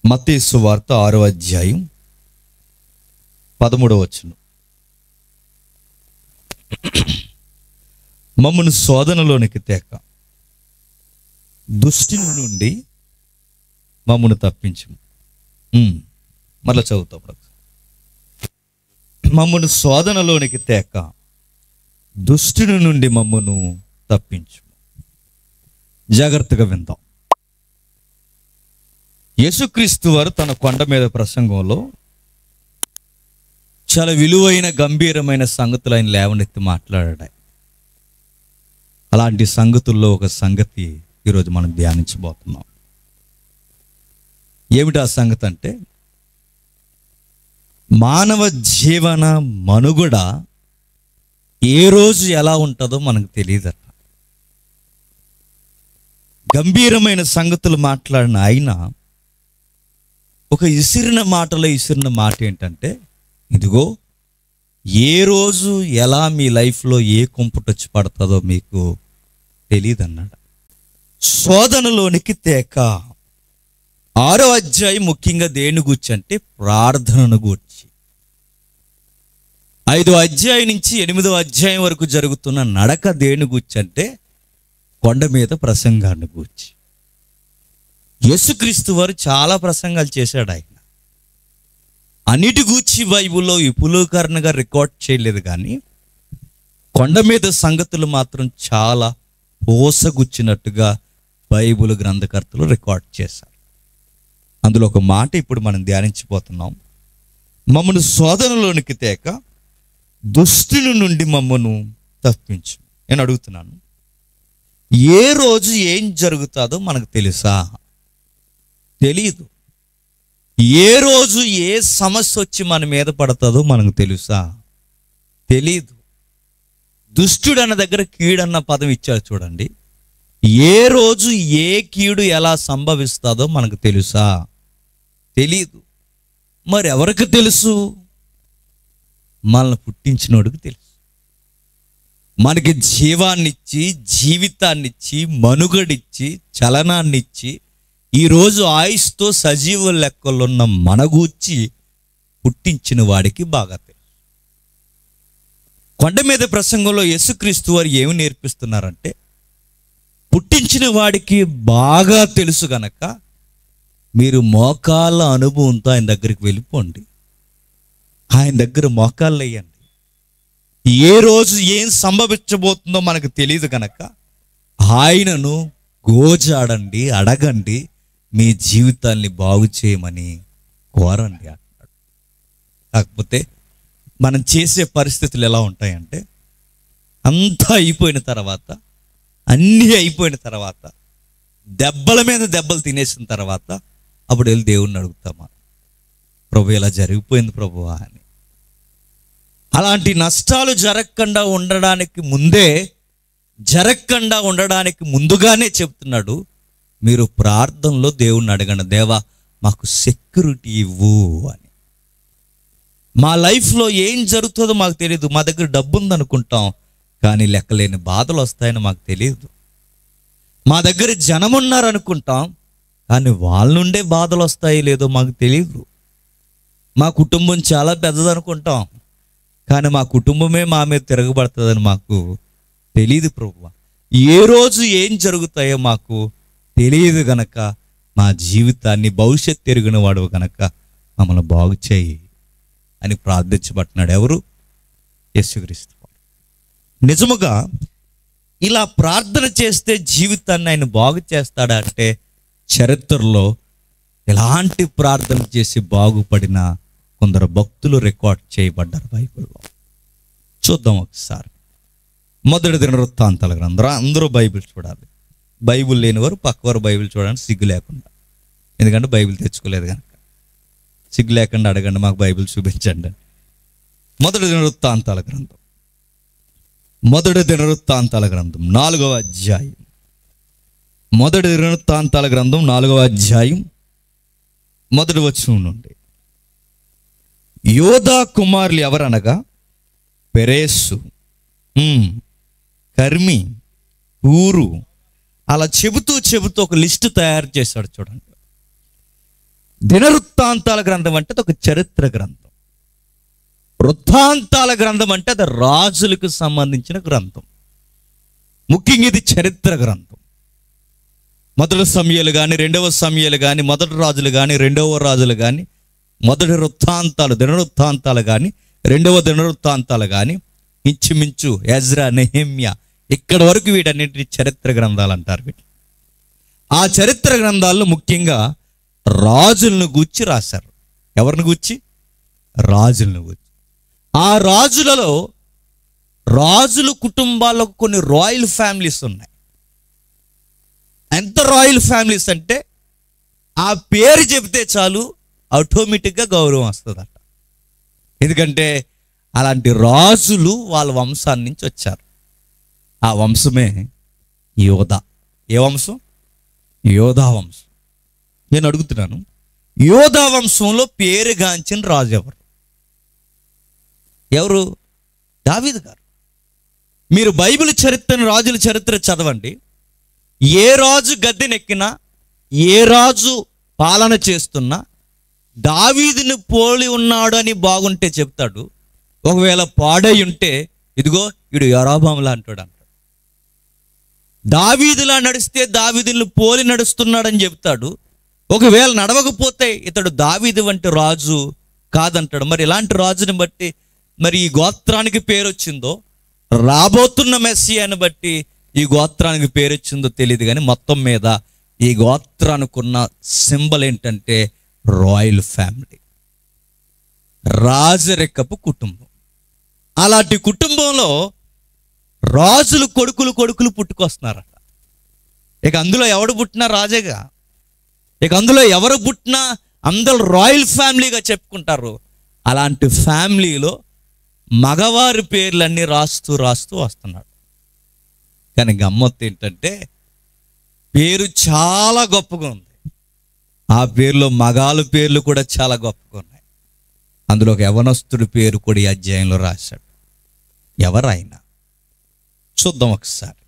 మత్తయి సువార్త 6వ అధ్యాయం 13వ వచనం. మమ్మను శోధనలోనికి తేక దుష్టుని నుండి మమ్మను తప్పించు. మళ్ళా చదువుతాం. మమ్మను శోధనలోనికి తేక దుష్టుని నుండి మమ్మను తప్పించు. జాగ్రత్తగా విందాం. యేసుక్రీస్తు వారు తన కొండ మీద ప్రసంగంలో చాలా విలువైన గంభీరమైన సంగతులు ఆయన లేవనెత్తి మాట్లాడాడు. అలాంటి సంగతుల్లో ఒక సంగతి ఈరోజు మనం ధ్యానించబోతున్నాం. ఏమిటి ఆ సంగతి అంటే, మానవ జీవన మనుగడ ఏ రోజు ఎలా ఉంటుందో మనకు తెలియదట. గంభీరమైన సంగతులు మాట్లాడిన ఆయన ఒక ఇసిరిన మాట ఏంటంటే, ఇదిగో ఏ రోజు ఎలా మీ లైఫ్లో ఏ కుంపటొచ్చి పడుతుందో మీకు తెలియదు అన్నాడు. శోధనలోనికి తేక 6వ అధ్యాయం ముఖ్యంగా దేని గూర్చి అంటే ప్రార్థనను గూర్చి. 5వ అధ్యాయం నుంచి 8వ అధ్యాయం వరకు జరుగుతున్న నడక దేని గూర్చి అంటే కొండ మీద ప్రసంగాన్ని గూర్చి. యేసుక్రీస్తు వారు చాలా ప్రసంగాలు చేశాడు. ఆయన అన్నిటి గూర్చి బైబిల్లో విపులీకరణగా రికార్డ్ చేయలేదు, కానీ కొండ మీద సంగతులు మాత్రం చాలా పోసగుచ్చినట్టుగా బైబిల్ గ్రంథకర్తలు రికార్డ్ చేశారు. అందులో ఒక మాట ఇప్పుడు మనం ధ్యానించిపోతున్నాం. మమ్మను శోధనలోనికి తేక దుష్టుని నుండి మమ్మను తప్పించు. నేను అడుగుతున్నాను, ఏ రోజు ఏం జరుగుతుందో మనకు తెలుసా? తెలీదు. ఏ రోజు ఏ సమస్య వచ్చి మన మీద పడుతుందో మనకు తెలుసా? తెలీదు. దుష్టుడు అన్న దగ్గర కీడన్న పదం ఇచ్చారు చూడండి. ఏ రోజు ఏ కీడు ఎలా సంభవిస్తుందో మనకు తెలుసా? తెలీదు. మరి ఎవరికి తెలుసు? మనల్ని పుట్టించినోడికి తెలుసు. మనకి జీవాన్నిచ్చి, జీవితాన్నిచ్చి, మనుగడిచ్చి, చలనాన్నిచ్చి, ఈరోజు ఆయుష్తో సజీవ లెక్కలున్న మన గూర్చి పుట్టించిన వాడికి బాగా తెలుసు. కొండ మీద ప్రసంగంలో యేసుక్రీస్తు వారు ఏమి నేర్పిస్తున్నారంటే, పుట్టించిన వాడికి బాగా తెలుసు గనక మీరు మోకాళ్ళ అనుభవంతో ఆయన దగ్గరికి వెళ్ళిపోండి. ఆయన దగ్గర మోకాళ్ళు వేయండి. ఏ రోజు ఏం సంభవించబోతుందో మనకు తెలియదు కనుక ఆయనను గోజాడండి, అడగండి, మీ జీవితాన్ని బాగు చేయమని కోరండి అంటాడు. కాకపోతే మనం చేసే పరిస్థితులు ఎలా ఉంటాయంటే, అంతా అయిపోయిన తర్వాత, అన్నీ అయిపోయిన తర్వాత, దెబ్బల మీద దెబ్బలు తినేసిన తర్వాత అప్పుడు వెళ్ళి దేవుణ్ణి అడుగుతామా, ప్రభు ఇలా జరిగిపోయింది ప్రభువా అని. అలాంటి నష్టాలు జరగకుండా ఉండడానికి ముందుగానే చెప్తున్నాడు, మీరు ప్రార్థనలో దేవుణ్ణి అడగండి, దేవా మాకు సెక్యూరిటీ ఇవ్వు అని. మా లైఫ్లో ఏం జరుగుతుందో మాకు తెలియదు. మా దగ్గర డబ్బు ఉందనుకుంటాం, కానీ లెక్కలేని బాధలు వస్తాయని మాకు తెలియదు. మా దగ్గర జనం ఉన్నారనుకుంటాం, కానీ వాళ్ళ నుండే బాధలు వస్తాయి లేదో మాకు తెలియదు. మా కుటుంబం చాలా పెద్దదనుకుంటాం, కానీ మా కుటుంబమే మా మీద తిరగబడుతుందని మాకు తెలియదు ప్రభువా. ఏ రోజు ఏం జరుగుతాయో మాకు తెలియదు గనక మా జీవితాన్ని భవిష్యత్తు ఎరిగిన వాడు గనక మమ్మల్ని బాగు చేయి అని ప్రార్థించబడుతున్నాడు. ఎవరు? యేసుక్రీస్తు. నిజముగా ఇలా ప్రార్థన చేస్తే జీవితాన్ని ఆయన బాగు చేస్తాడా అంటే, చరిత్రలో ఎలాంటి ప్రార్థన చేసి బాగుపడిన కొందరు భక్తులు రికార్డ్ చేయబడ్డారు బైబిల్లో. చూద్దాం ఒకసారి. మొదటి దినవృత్తాంతాల గ్రంథం. అందరూ బైబిల్ చూడాలి. బైబిల్ లేనివారు పక్కవారు బైబిల్ చూడడానికి సిగ్గు లేకుండా, ఎందుకంటే బైబిల్ తెచ్చుకోలేదు కనుక సిగ్గు లేకుండా అడగండి, మాకు బైబిల్ చూపించండి. మొదటి దినవృత్తాంతాల గ్రంథం 4వ అధ్యాయం. మొదటి దినవృత్తాంతాల గ్రంథం 4వ అధ్యాయం 1వ వచనం నుండి, యోధా కుమారులు ఎవరనగా పెరేసు, కర్మి, ఊరు, అలా చెబుతూ ఒక లిస్టు తయారు చేశాడు చూడండి. దినవృత్తాంతాల గ్రంథం అంటే అది ఒక చరిత్ర గ్రంథం. వృత్తాంతాల గ్రంథం అంటే అది రాజులకు సంబంధించిన గ్రంథం. ముఖ్యంగా ఇది చరిత్ర గ్రంథం. మొదటి సమూయేలు కానీ, రెండవ సమూయేలు కానీ, మొదటి రాజులు కానీ, రెండవ రాజులు కానీ, మొదటి వృత్తాంతాలు దినవృత్తాంతాలు కానీ, రెండవ దినవృత్తాంతాలు కానీ, ఇంచుమించు ఎజ్రా, నెహెమ్యా, ఇక్కడ వరకు వీటన్నిటిని చరిత్ర గ్రంథాలు అంటారు. వీటి ఆ చరిత్ర గ్రంథాల్లో ముఖ్యంగా రాజులను గూర్చి రాశారు. ఎవరిని గూర్చి? రాజులను గూర్చి. ఆ రాజులలో రాజుల కుటుంబాల్లో కొన్ని రాయల్ ఫ్యామిలీస్ ఉన్నాయి. ఎంత రాయల్ ఫ్యామిలీస్ అంటే ఆ పేరు చెబితే చాలు ఆటోమేటిక్గా గౌరవం వస్తుందట. ఎందుకంటే అలాంటి రాజులు వాళ్ళ వంశాన్ని నుంచి వచ్చారు. ఆ వంశమే యోధా. ఏ వంశం? యోధా వంశం. నేను అడుగుతున్నాను, యోధా వంశంలో పేరుగాంచిన రాజు ఎవరు? ఎవరు? దావీదు గారు. మీరు బైబిల్ చరిత్రను, రాజుల చరిత్ర చదవండి. ఏ రాజు గద్దెనెక్కినా, ఏ రాజు పాలన చేస్తున్నా దావీదుని పోలి ఉన్నాడు అని బాగుంటే చెప్తాడు. ఒకవేళ పాడై ఉంటే ఇదిగో వీడు యరొబాములా అంటాడు. దావీదులా నడిస్తే దావీదుని పోలి నడుస్తున్నాడని చెప్తాడు. ఒకవేళ నడవకపోతే ఇతడు దావీదు వంటి రాజు కాదంటాడు. మరి ఇలాంటి రాజుని బట్టి మరి ఈ గోత్రానికి పేరు వచ్చిందో, రాబోతున్న మెస్సియాని బట్టి ఈ గోత్రానికి పేరు వచ్చిందో తెలియదు. కానీ మొత్తం మీద ఈ గోత్రానికి ఉన్న సింబల్ ఏంటంటే రాయల్ ఫ్యామిలీ, రాజరికపు కుటుంబం. అలాంటి కుటుంబంలో రాజులు కొడుకులు పుట్టుకొస్తున్నారట. ఇక అందులో ఎవడు పుట్టినా రాజేగా. ఇక అందులో ఎవరు పుట్టినా అందరూ రాయల్ ఫ్యామిలీగా చెప్పుకుంటారు. అలాంటి ఫ్యామిలీలో మగవారి పేర్లన్నీ రాస్తూ వస్తున్నాడు. కానీ గమ్మత్తు ఏంటంటే పేరు చాలా గొప్పగా ఉంది. ఆ పేరులో మగాళ్ళ పేర్లు కూడా చాలా గొప్పగా ఉన్నాయి. అందులో ఒక యవనస్తుడి పేరు కూడా ఈ అధ్యాయంలో రాశాడు. ఎవరైనా చూద్దాం ఒకసారి.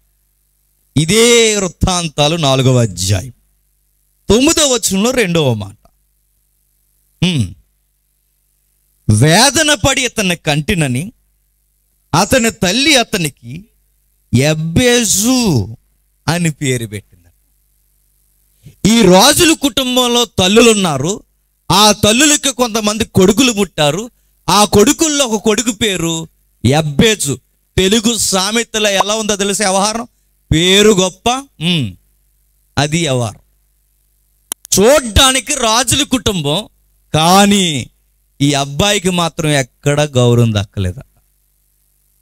ఇదే వృత్తాంతాలు 4వ అధ్యాయం 9వ వచనంలో 2వ మాట. వేదన పడి అతన్ని కంటినని అతని తల్లి అతనికి యబ్బేజు అని పేరు పెట్టింది. ఈ రాజుల కుటుంబంలో తల్లులు ఉన్నారు. ఆ తల్లులకి కొంతమంది కొడుకులు పుట్టారు. ఆ కొడుకుల్లో ఒక కొడుకు పేరు యబ్బేజు. తెలుగు సామెతలో ఎలా ఉందో తెలిసే వ్యవహారం, పేరు గొప్ప అది వ్యవహారం. చూడ్డానికి రాజుల కుటుంబం, కానీ ఈ అబ్బాయికి మాత్రం ఎక్కడ గౌరవం దక్కలేదట.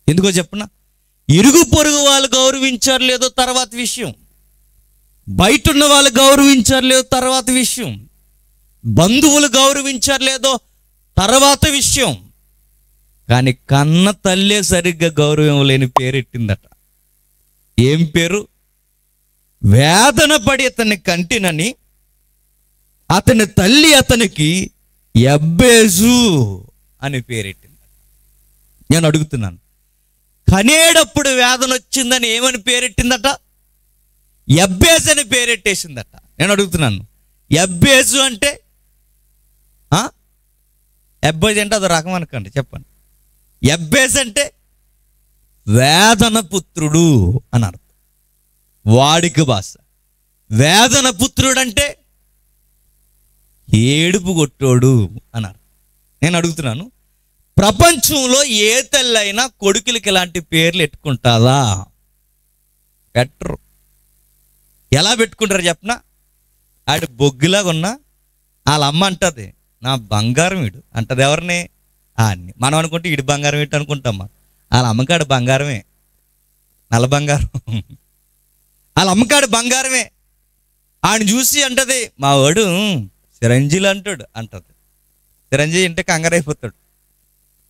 ఎందుకో చెప్పనా? ఇరుగు పొరుగు వాళ్ళు గౌరవించారు లేదో తర్వాత విషయం, బయట ఉన్న వాళ్ళు గౌరవించారు లేదో తర్వాత విషయం, బంధువులు గౌరవించారు లేదో తర్వాత విషయం, కానీ కన్న తల్లే సరిగ్గా గౌరవం లేని పేరెట్టిందట. ఏం పేరు? వేదన పడి అతన్ని కంటినని అతని తల్లి అతనికి యబ్బేజు అని పేరెట్టిందట. నేను అడుగుతున్నాను, కనేటప్పుడు వేదన వచ్చిందని ఏమని పేరెట్టిందట? యబ్బేజు అని పేరెట్టేసిందట. నేను అడుగుతున్నాను, యబ్బేజు అంటే యబ్బేజు అంటే అది రకం అనుకోండి, చెప్పండి. యబ్బేజు అంటే వేదన పుత్రుడు అని అర్థం, వాడికి భాష. వేదన పుత్రుడు అంటే ఏడుపు కొట్టోడు అని అర్థం. నేను అడుగుతున్నాను, ప్రపంచంలో ఏ తల్లైనా కొడుకులకి ఇలాంటి పేర్లు పెట్టుకుంటుందా? పెట్టరు. ఎలా పెట్టుకుంటారు చెప్పనా? ఆడు బొగ్గులాగా ఉన్నా వాళ్ళ అమ్మ అంటది నా బంగారం వీడు అంటది. ఎవరిని? ఆడిని. మనం అనుకుంటే ఇడు బంగారం వీడు అనుకుంటామా? వాళ్ళ అమ్మకాడు బంగారమే, నల్ల బంగారం. వాళ్ళ అమ్మకాడు బంగారమే. ఆయన చూసి అంటది మా వాడు చిరంజీవి అంటాడు అంటది. చిరంజీవి అంటే కంగారైపోతాడు.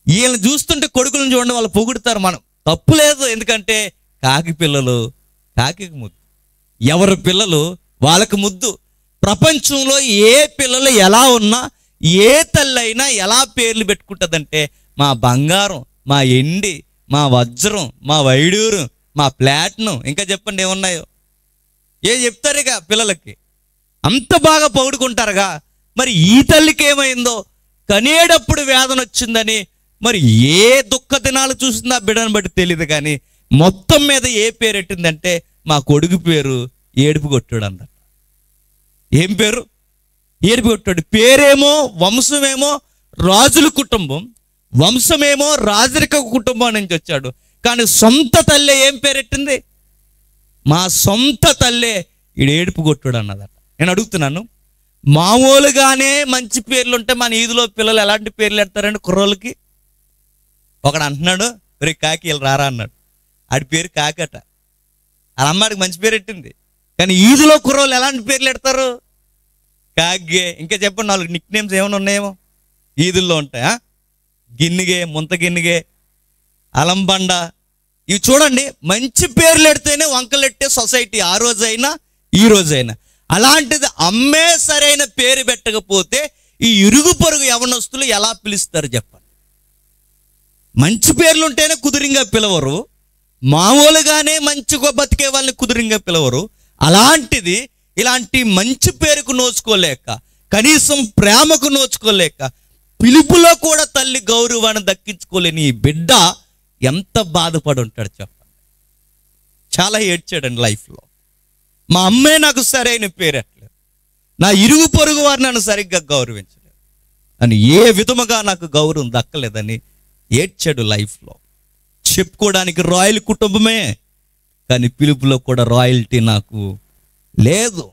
వీళ్ళని చూస్తుంటే కొడుకులను చూడండి, వాళ్ళు పొగుడుతారు. మనం తప్పు లేదు, ఎందుకంటే కాకి పిల్లలు కాకి ముద్దు, ఎవరి పిల్లలు వాళ్ళకి ముద్దు. ప్రపంచంలో ఏ పిల్లలు ఎలా ఉన్నా, ఏ తల్లైనా ఎలా పేర్లు పెట్టుకుంటుందంటే మా బంగారం, మా ఎండి, మా వజ్రం, మా వైడూరు, మా ప్లాటినం, ఇంకా చెప్పండి ఏమున్నాయో. ఏం చెప్తారు ఇక పిల్లలకి? అంత బాగా పొగుడుకుంటారుగా. మరి ఈ తల్లికి ఏమైందో, కనేటప్పుడు వేదన వచ్చిందని మరి ఏ దుఃఖ దినాలు చూసిందో ఆ బిడ్డను బట్టి తెలియదు. కానీ మొత్తం మీద ఏ పేరు పెట్టిందంటే మా కొడుకు పేరు ఏడుపు కొట్టాడు అందట. ఏం పేరు? ఏడుపు కొట్టాడు. పేరేమో వంశమేమో రాజుల కుటుంబం, వంశమేమో రాజరిక కుటుంబం నుంచి వచ్చాడు. కానీ సొంత తల్లే ఏం పేరెట్టింది? మా సొంత తల్లే ఈడు ఏడుపు కొట్టాడు అన్నదట. నేను అడుగుతున్నాను, మామూలుగానే మంచి పేర్లు ఉంటే మన ఈదులో పిల్లలు ఎలాంటి పేర్లు పెడతారండి కుర్రోళ్ళకి? ఒకడు అంటున్నాడు, రే కాకి వీళ్ళు రారా అన్నాడు. ఆడి పేరు కాకట. వాళ్ళ అమ్మాడికి మంచి పేరు పెట్టింది. కానీ ఈదులో కుర్రోళ్ళు ఎలాంటి పేర్లు పెడతారు? కాగ్గే. ఇంకా చెప్పండి, 4 నిక్ నేమ్స్ ఏమైనా ఉన్నాయేమో ఈదుల్లో ఉంటాయా? గిన్నెగే, ముంత గిన్నెగే, అలంబండ, ఇవి చూడండి. మంచి పేర్లు పెడితేనే వంకలెట్టే సొసైటీ ఆ రోజైనా ఈ రోజైనా. అలాంటిది అమ్మే సరైన పేరు పెట్టకపోతే ఈ ఇరుగు పొరుగు యవనస్తులు ఎలా పిలుస్తారు చెప్పండి? మంచి పేర్లు ఉంటేనే కుదురింగా పిలవరు, మామూలుగానే మంచిగా బతికే వాళ్ళని కుదురింగా పిలవరు. అలాంటిది ఇలాంటి మంచి పేరుకు నోచుకోలేక, కనీసం ప్రేమకు నోచుకోలేక, పిలుపులో కూడా తల్లి గౌరవాన్ని దక్కించుకోలేని ఈ బిడ్డ ఎంత బాధపడి ఉంటాడు చెప్పండి. చాలా ఏడ్చాడండి లైఫ్లో. మా అమ్మే నాకు సరైన పేరెట్లేదు, నా ఇరుగు పొరుగు వారు నన్ను సరిగ్గా గౌరవించలేదు అని, ఏ విధముగా నాకు గౌరవం దక్కలేదని ఏడ్చాడు లైఫ్లో. చెప్పుకోవడానికి రాయల్ కుటుంబమే, కానీ పిలుపులో కూడా రాయల్టీ నాకు లేదు.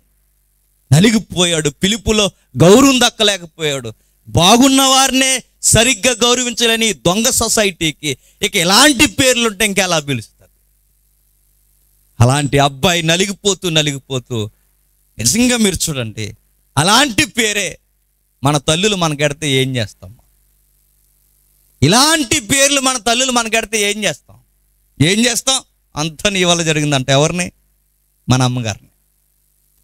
నలిగిపోయాడు, పిలుపులో గౌరవం దక్కలేకపోయాడు. బాగున్న వారినే సరిగ్గా గౌరవించలేని దొంగ సొసైటీకి ఇక ఎలాంటి పేర్లుంటే ఇంకెలా పిలుస్తారు? అలాంటి అబ్బాయి నలిగిపోతూ నిజంగా మీరు చూడండి, అలాంటి పేరే మన తల్లులు మనకెడితే ఏం చేస్తాం? ఇలాంటి పేర్లు మన తల్లులు మనకెడితే ఏం చేస్తాం? అంతా నీ వల్ల జరిగిందంట. ఎవరిని? మన అమ్మగారిని.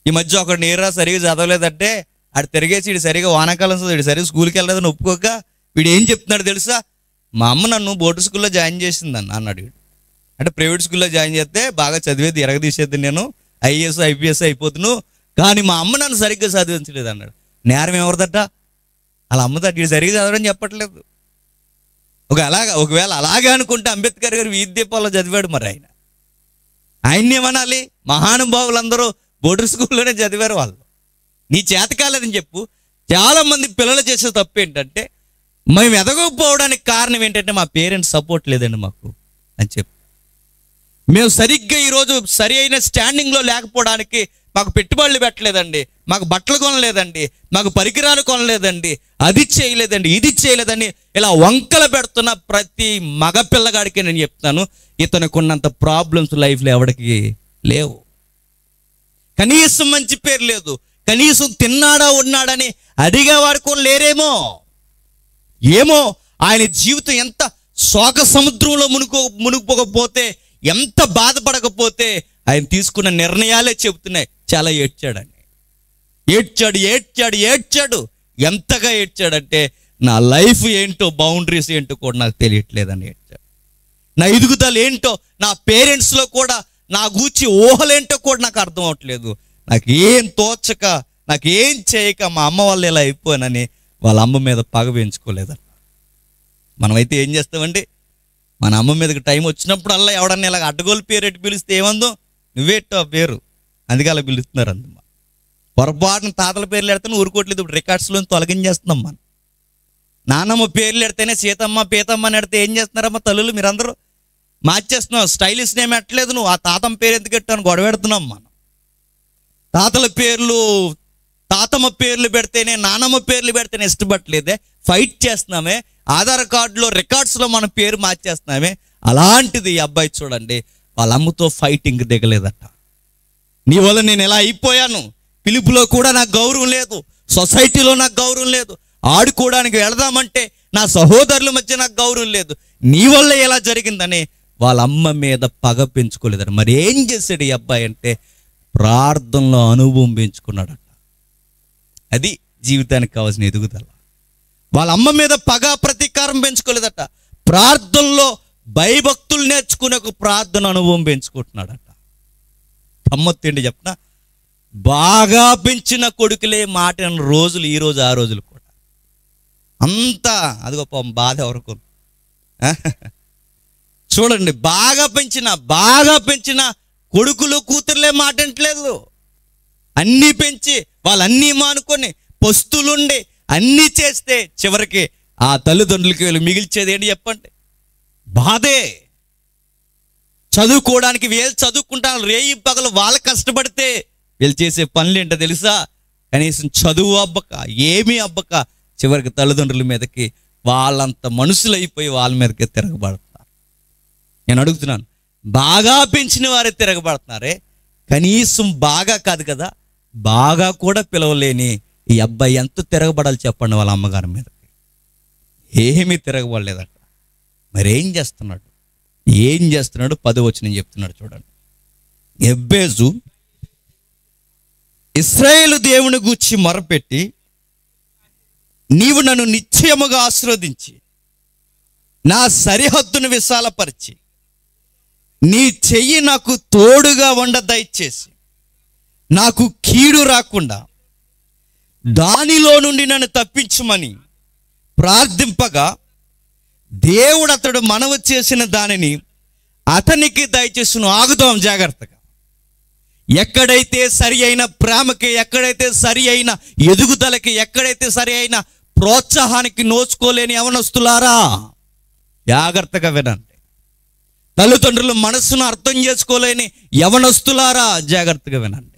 ఈ మధ్య ఒకడు నీరా సరిగా చదవలేదంటే ఆడు తిరిగేసి వీడు సరిగా వానాకాలం వీడు సరిగా స్కూల్కి వెళ్ళలేదని ఒప్పుకోక వీడు ఏం చెప్తున్నాడు తెలుసా? మా అమ్మ నన్ను బోర్డు స్కూల్లో జాయిన్ చేసిందని అన్నాడు వీడు. అంటే ప్రైవేట్ స్కూల్లో జాయిన్ చేస్తే బాగా చదివేది, ఎరగదీసేది, నేను ఐఏఎస్ ఐపీఎస్ అయిపోతును, కానీ మా అమ్మ నన్ను సరిగ్గా చదివించలేదు అన్నాడు. నేరం ఎవరిదట? అలా అమ్మదట. వీడు సరిగ్గా చదవడం చెప్పట్లేదు. ఒకవేళ అలాగే అనుకుంటే అంబేద్కర్ గారు వీధి దీపాల్లో చదివాడు. మరి ఆయన్ని ఏమనాలి? మహానుభావులందరూ బోర్డర్ స్కూల్లోనే చదివారు. వాళ్ళు నీ చేత కాలేదని చెప్పు. చాలామంది పిల్లలు చేసే తప్పు ఏంటంటే, మేము ఎదగకపోవడానికి కారణం ఏంటంటే మా పేరెంట్స్ సపోర్ట్ లేదండి మాకు అని చెప్పు. మేము సరిగ్గా ఈరోజు సరి అయిన స్టాండింగ్లో లేకపోవడానికి మాకు పెట్టుబడులు పెట్టలేదండి, మాకు బట్టలు కొనలేదండి, మాకు పరికరాలు కొనలేదండి, అది చేయలేదండి, ఇది చేయలేదండి, ఇలా వంకలు పెడుతున్న ప్రతి మగ పిల్లగాడికి నేను చెప్తాను, ఇతనికి ఉన్నంత ప్రాబ్లమ్స్ లైఫ్లో ఎవరికి లేవు. కనీసం మంచి పేరు లేదు, కనీసం తిన్నాడా ఉన్నాడని అడిగేవాడు కూడా లేరేమో. ఏమో ఆయన జీవితం ఎంత శోక సముద్రంలో మునిగిపోకపోతే, ఎంత బాధపడకపోతే ఆయన తీసుకున్న నిర్ణయాలే చెబుతున్నాయి. చాలా ఏడ్చాడని. ఏడ్చాడు. ఎంతగా ఏడ్చాడంటే, నా లైఫ్ ఏంటో, బౌండరీస్ ఏంటో కూడా నాకు తెలియట్లేదని ఏడ్చాడు. నా ఎదుగుదల ఏంటో, నా పేరెంట్స్లో కూడా నా గూర్చి ఊహలేంటో కూడా నాకు అర్థం అవట్లేదు, నాకేం తోచక, నాకేం చేయక మా అమ్మ వాళ్ళు ఇలా అయిపోయానని వాళ్ళ అమ్మ మీద పగ పెంచుకోలేదన్న. మనమైతే ఏం చేస్తామండి? మన అమ్మ మీదకి టైం వచ్చినప్పుడు అలా ఎవడన్నా ఇలాగ అడ్డగోలు పేరు ఎట్టి పిలిస్తే ఏమందో, నువ్వేటో ఆ పేరు, అందుకే అలా పిలుస్తున్నారు అందమ్మ. పొరపాటున తాతల పేర్లు పెడితే ఊరుకోవట్లేదు. ఇప్పుడు రికార్డ్స్లో తొలగించేస్తున్నాం మనం. నాన్నమ్మ పేర్లు పెడితేనే సీతమ్మ పీతమ్మ అని పెడితే ఏం చేస్తున్నారమ్మ తల్లులు మీరందరూ? మార్చేస్తున్నావు. స్టైలిష్ నేమ్ ఎట్టలేదు, నువ్వు ఆ తాతమ్మ పేరు ఎందుకు పెట్టాను గొడవ పెడుతున్నాం మనం. తాతల పేర్లు, తాతమ్మ పేర్లు పెడితేనే, నానమ్మ పేర్లు పెడితేనే ఇష్టపడలేదే, ఫైట్ చేస్తున్నామే. ఆధార్ కార్డులో రికార్డ్స్లో మన పేరు మార్చేస్తున్నామే. అలాంటిది ఈ అబ్బాయి చూడండి, వాళ్ళ అమ్మతో ఫైటింగ్ దిగలేదట. నీ వల్ల నేను ఎలా అయిపోయాను, పిలుపులో కూడా నాకు గౌరవం లేదు, సొసైటీలో నాకు గౌరవం లేదు, ఆడుకోవడానికి వెళదామంటే నా సహోదరుల మధ్య నాకు గౌరవం లేదు, నీ వల్ల ఎలా జరిగిందని వాళ్ళ అమ్మ మీద పగ పెంచుకోలేదట. మరి ఏం చేశాడు ఈ అబ్బాయి అంటే, ప్రార్థనలో అనుభవం పెంచుకున్నాడట. అది జీవితానికి కావాల్సిన ఎదుగుదల. వాళ్ళ అమ్మ మీద పగ ప్రతీకారం పెంచుకోలేదట, ప్రార్థనలో భయభక్తులు నేర్చుకునే ఒక ప్రార్థన అనుభవం పెంచుకుంటున్నాడట. గమ్మత్తు ఏంటి చెప్పనా? బాగా పెంచిన కొడుకులే మాట అన్న రోజులు ఈ రోజు ఆ రోజులు కూడా అంతా అదిగో పాపం బాధ ఎవరికి చూడండి. బాగా పెంచిన కొడుకులు కూతుర్లే మాట వింటలేదు. అన్నీ పెంచి వాళ్ళన్నీ మానుకొని పస్తులుండి అన్నీ చేస్తే చివరికి ఆ తల్లిదండ్రులకి వీళ్ళు మిగిల్చేది ఏంటి చెప్పండి? బాధే. చదువుకోవడానికి వీళ్ళు చదువుకుంటారు, రేయి పగలు వాళ్ళు కష్టపడితే వీళ్ళు చేసే పనులు ఏంటో తెలుసా? కనీసం చదువు అబ్బక ఏమీ అబ్బక చివరికి తల్లిదండ్రుల మీదకి వాళ్ళంత మనుషులు అయిపోయి వాళ్ళ మీదకి తిరగబడుతున్నారు. నేను అడుగుతున్నాను, బాగా పెంచిన వారే తిరగబడుతున్నారే, కనీసం బాగా కాదు కదా, బాగా కూడా పిలవలేని ఈ అబ్బాయి ఎంత తిరగబడాలి చెప్పండి వాళ్ళ అమ్మగారి మీదకి? ఏమీ తిరగబడలేదట. మరి ఏం చేస్తున్నాడు? 10వ వచనం చెప్తున్నాడు చూడండి. ఎబ్బేజు ఇశ్రాయేలు దేవుని గూర్చి మొరపెట్టి, నీవు నన్ను నిశ్చయముగా ఆశీర్వదించి నా సరిహద్దును విశాలపరిచి నీ చెయ్యి నాకు తోడుగా ఉండ దయచేసి నాకు కీడు రాకుండా దానిలో నుండి నన్ను తప్పించుమని ప్రార్థింపగా, దేవుడు అతడు మనవి చేసిన దానిని అతనికి దయచేసును. ఆగుదాం జాగ్రత్తగా. ఎక్కడైతే సరి అయిన ప్రేమకి, ఎక్కడైతే సరి అయిన ఎదుగుదలకి, ఎక్కడైతే సరి అయిన ప్రోత్సాహానికి నోచుకోలేని యవనస్తులారా జాగ్రత్తగా వినండి. తల్లిదండ్రుల మనస్సును అర్థం చేసుకోలేని యవనస్తులారా జాగ్రత్తగా వినండి.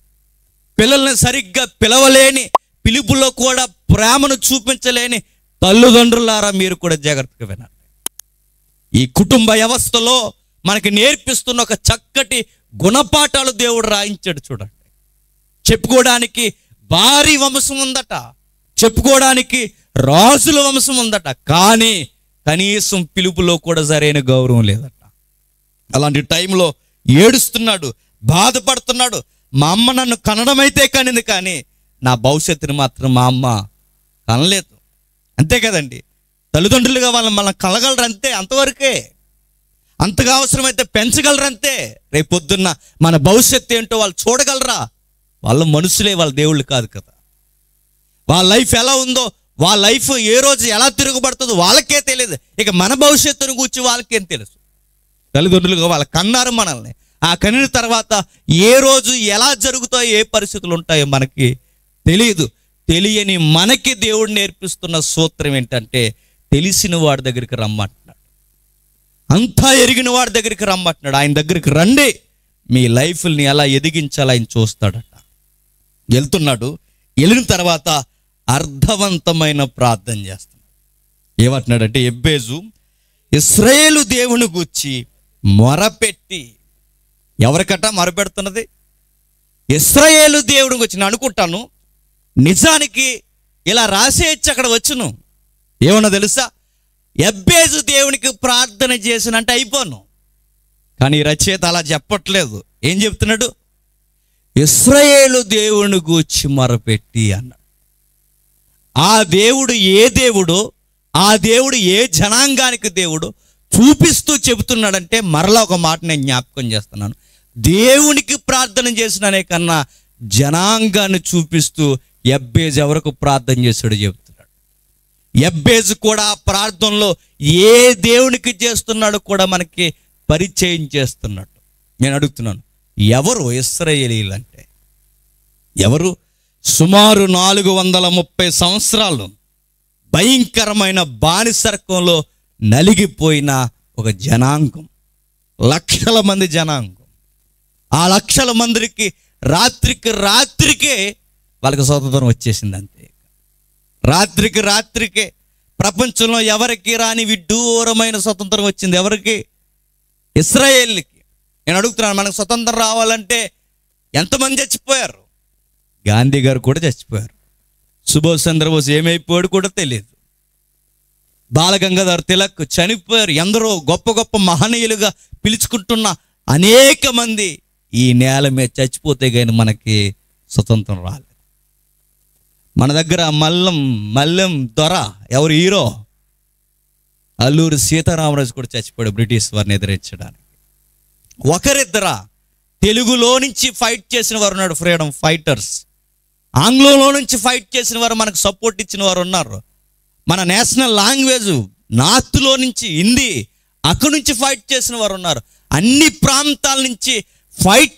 పిల్లల్ని సరిగ్గా పిలవలేని, పిలుపులో కూడా ప్రేమను చూపించలేని తల్లిదండ్రులారా మీరు కూడా జాగ్రత్తగా వినండి. ఈ కుటుంబ వ్యవస్థలో మనకి నేర్పిస్తున్న ఒక చక్కటి గుణపాఠాలు దేవుడు రాయించాడు చూడండి. చెప్పుకోవడానికి భారీ వంశం ఉందట, చెప్పుకోవడానికి రాజుల వంశం ఉందట, కానీ కనీసం పిలుపులో కూడా సరైన గౌరవం లేదట. అలాంటి టైంలో ఏడుస్తున్నాడు, బాధపడుతున్నాడు. మా అమ్మ నన్ను కనడమైతే కనింది, కానీ నా భవిష్యత్తుని మాత్రం మా అమ్మ కనలేదు. అంతే కదండి, తల్లిదండ్రులుగా మనం కలగలరు అంతే, అంతవరకే. అంతగా అవసరమైతే పెంచగలరంతే. రేపొద్దున్న మన భవిష్యత్తు ఏంటో వాళ్ళు చూడగలరా? వాళ్ళ మనుషులే, వాళ్ళ దేవుళ్ళు కాదు కదా. వాళ్ళ లైఫ్ ఎలా ఉందో, వాళ్ళ లైఫ్ ఏ రోజు ఎలా తిరగబడుతుందో వాళ్ళకే తెలియదు. ఇక మన భవిష్యత్తును కూర్చి వాళ్ళకేం తెలుసు? తల్లిదండ్రులుగా వాళ్ళ కన్నారు మనల్ని. ఆ కనిన తర్వాత ఏ రోజు ఎలా జరుగుతాయో, ఏ పరిస్థితులు ఉంటాయో మనకి తెలియదు. తెలియని మనకి దేవుడు నేర్పిస్తున్న సూత్రం ఏంటంటే, తెలిసిన వాడి దగ్గరికి రమ్మంటున్నాడు, అంతా ఎరిగిన వాడి దగ్గరికి రమ్మంటున్నాడు. ఆయన దగ్గరికి రండి, మీ లైఫ్ని ఎలా ఎదిగించాలో ఆయన చూస్తాడట. వెళ్తున్నాడు. వెళ్ళిన తర్వాత అర్థవంతమైన ప్రార్థన చేస్తున్నాడు. ఏమంటున్నాడంటే, ఎబ్బేజు ఇశ్రాయేలు దేవుని గూర్చి మొరపెట్టి, ఎవరికట మొరపెడుతున్నది? ఇశ్రాయేలు దేవుని గురించి. నేను అనుకుంటాను నిజానికి ఇలా రాసేయచ్చు, అక్కడ వచ్చును. ఏమన్నా తెలుసా? ఎబ్బేజు దేవునికి ప్రార్థన చేసినంటే అయిపోను. కానీ రచయిత అలా చెప్పట్లేదు. ఏం చెప్తున్నాడు? ఇశ్రాయేలు దేవుని గూర్చి మొరపెట్టి అన్నాడు. ఆ దేవుడు ఏ దేవుడో, ఆ దేవుడు ఏ జనాంగానికి దేవుడో చూపిస్తూ చెబుతున్నాడంటే, మరలా ఒక మాట నేను జ్ఞాపకం చేస్తున్నాను. దేవునికి ప్రార్థన చేసిననే కన్నా జనాంగాన్ని చూపిస్తూ ఎబ్బేజు ఎవరికి ప్రార్థన చేశాడో చెబుతున్నాడు. ఎబ్బేజు కూడా ఆ ప్రార్థనలో ఏ దేవునికి చేస్తున్నాడో కూడా మనకి పరిచయం చేస్తున్నాడు. నేను అడుగుతున్నాను, ఎవరు ఇశ్రాయేలీయులు అంటే? ఎవరు? సుమారు 430 సంవత్సరాలు భయంకరమైన బానిసత్వంలో నలిగిపోయిన ఒక జనాంగం, లక్షల మంది జనాంగం. ఆ లక్షల మందికి రాత్రికే వాళ్ళకి స్వతంత్రం వచ్చేసింది. అంతే, రాత్రికే ప్రపంచంలో ఎవరికి రాని విడ్డూరమైన స్వతంత్రం వచ్చింది. ఎవరికి? ఇశ్రాయేలుకి. నేను అడుగుతున్నాను, మనకు స్వతంత్రం రావాలంటే ఎంతమంది చచ్చిపోయారు? గాంధీ గారు కూడా చచ్చిపోయారు. సుభాష్ చంద్రబోస్ ఏమైపోయాడు కూడా తెలియదు. బాలగంగాధర్ తిలక్ చనిపోయారు. ఎందరో గొప్ప గొప్ప మహనీయులుగా పిలుచుకుంటున్న అనేక మంది ఈ నేల మీద చచ్చిపోతే కానీ మనకి స్వతంత్రం రాలేదు. మన దగ్గర మల్లెం దొర, ఎవరు హీరో? అల్లూరి సీతారామరాజు కూడా చచ్చిపోయాడు బ్రిటిష్ వారిని ఎదిరించడానికి. ఒకరిద్దరా? తెలుగులో నుంచి ఫైట్ చేసిన వారు ఉన్నారు, ఫ్రీడమ్ ఫైటర్స్. ఆంగ్లంలో నుంచి ఫైట్ చేసిన వారు, మనకు సపోర్ట్ ఇచ్చిన వారు ఉన్నారు. మన నేషనల్ లాంగ్వేజ్ నార్త్లో నుంచి హిందీ, అక్కడి నుంచి ఫైట్ చేసిన వారు ఉన్నారు. అన్ని ప్రాంతాల నుంచి ఫైట్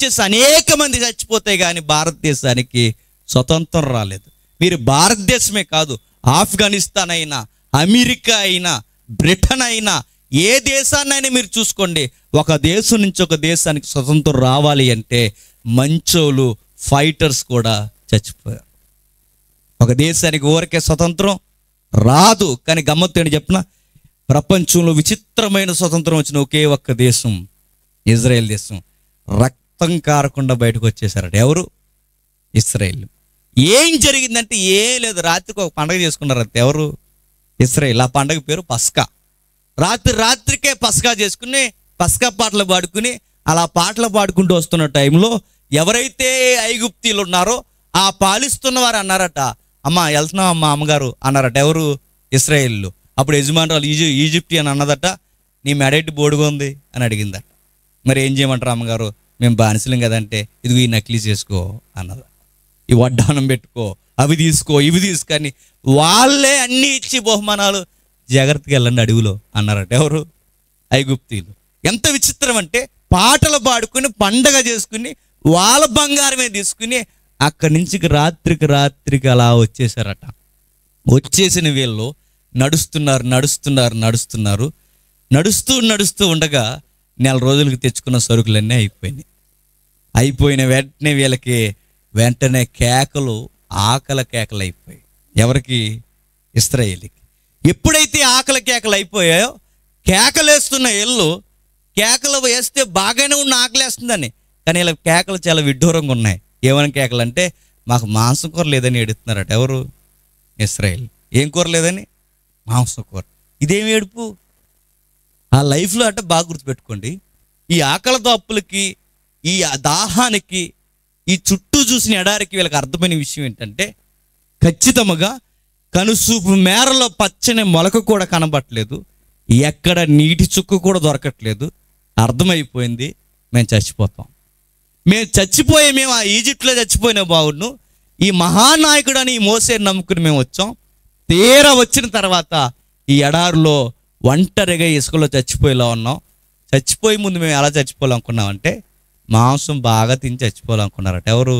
చేసి అనేక మంది చచ్చిపోతే కానీ భారతదేశానికి స్వతంత్రం రాలేదు. మీరు భారతదేశమే కాదు, ఆఫ్ఘనిస్తాన్ అయినా, అమెరికా అయినా, బ్రిటన్ అయినా, ఏ దేశాన్నైనా మీరు చూసుకోండి, ఒక దేశం నుంచి ఒక దేశానికి స్వతంత్రం రావాలి అంటే మంచోళ్ళు ఫైటర్స్ కూడా చచ్చిపోయారు. ఒక దేశానికి ఊరికే స్వతంత్రం రాదు. కానీ గమ్మత్తు ఏంటి చెప్పిన, ప్రపంచంలో విచిత్రమైన స్వతంత్రం వచ్చిన ఒకే ఒక్క దేశం ఇజ్రాయెల్ దేశం. రక్తం కారకుండా బయటకు వచ్చేసారట. ఎవరు? ఇజ్రాయెల్. ఏం జరిగిందంటే ఏం లేదు, రాత్రికి ఒక పండగ చేసుకున్నారట. ఎవరు? ఇజ్రాయెల్. ఆ పండగ పేరు పస్కా. రాత్రికే పస్కా చేసుకుని పస్కా పాటలు పాడుకుని అలా పాటలు పాడుకుంటూ వస్తున్న టైంలో ఎవరైతే ఐగుప్తీలు ఉన్నారో ఆ పాలిస్తున్న వారు అన్నారట, అమ్మ వెళ్తున్నాం అమ్మ అమ్మగారు అన్నారట. ఎవరు? ఇజ్రాయేలు. అప్పుడు యజమానురాలు ఈజిప్టియన్ అన్నదట, నీ మెడెట్టి బోడుగా ఉంది అని అడిగిందట. మరి ఏం చేయమంటారు అమ్మగారు, మేము బానిసలం కదంటే, ఇదిగో ఈ నకిలీ చేసుకో అన్నది, ఈ వడ్డానం పెట్టుకో, అవి తీసుకో, ఇవి తీసుకొని వాళ్ళే అన్నీ ఇచ్చి బహుమానాలు, జాగ్రత్తగా వెళ్ళండి అడవిలో అన్నారట. ఎవరు? ఐగుప్తీలు. ఎంత విచిత్రం అంటే పాటలు పాడుకుని పండగ చేసుకుని వాళ్ళ బంగారమే తీసుకుని అక్కడి నుంచి రాత్రికి అలా వచ్చేసారట. వచ్చేసిన వీళ్ళు నడుస్తూ ఉండగా నెల రోజులకి తెచ్చుకున్న సరుకులన్నీ అయిపోయిన వెంటనే వీళ్ళకి కేకలు, ఆకలి కేకలు అయిపోయాయి. ఎవరికి? ఇశ్రాయేలుకి. ఎప్పుడైతే ఆకలి కేకలు అయిపోయాయో, కేకలేస్తున్న ఇల్లు కేకలు వేస్తే బాగానే ఉన్న ఆకలేస్తుందని, కానీ ఇలా కేకలు చాలా విడ్డూరంగా ఉన్నాయి. ఏమైనా కేకలు అంటే, మాకు మాంసం కూర లేదని ఏడుస్తున్నారట. ఎవరు? ఇశ్రాయేల్. ఏం కూర లేదని? మాంసం కూర. ఇదేమి ఏడుపు? ఆ లైఫ్లో అంటే బాగా గుర్తుపెట్టుకోండి, ఈ ఆకలి దప్పులకి, ఈ దాహానికి, ఈ చుట్టూ చూసిన ఎడారికి వీళ్ళకి అర్థమైన విషయం ఏంటంటే, ఖచ్చితంగా కనుసూపు మేరలో పచ్చని మొలక కూడా కనబట్టలేదు, ఎక్కడ నీటి చుక్క కూడా దొరకట్లేదు. అర్థమైపోయింది, మేము చచ్చిపోతాం. మేము ఆ ఈజిప్ట్లో చచ్చిపోయిన బాగుండు, ఈ మహానాయకుడు అని ఈ మోసేని నమ్ముకుని మేము వచ్చాం. తీరా వచ్చిన తర్వాత ఈ ఎడారిలో ఒంటరిగా ఇసుకలో చచ్చిపోయేలా ఉన్నాం. చచ్చిపోయే ముందు మేము ఎలా చచ్చిపోవాలనుకున్నామంటే, మాంసం బాగా తిని చచ్చిపోవాలనుకున్నారట. ఎవరు?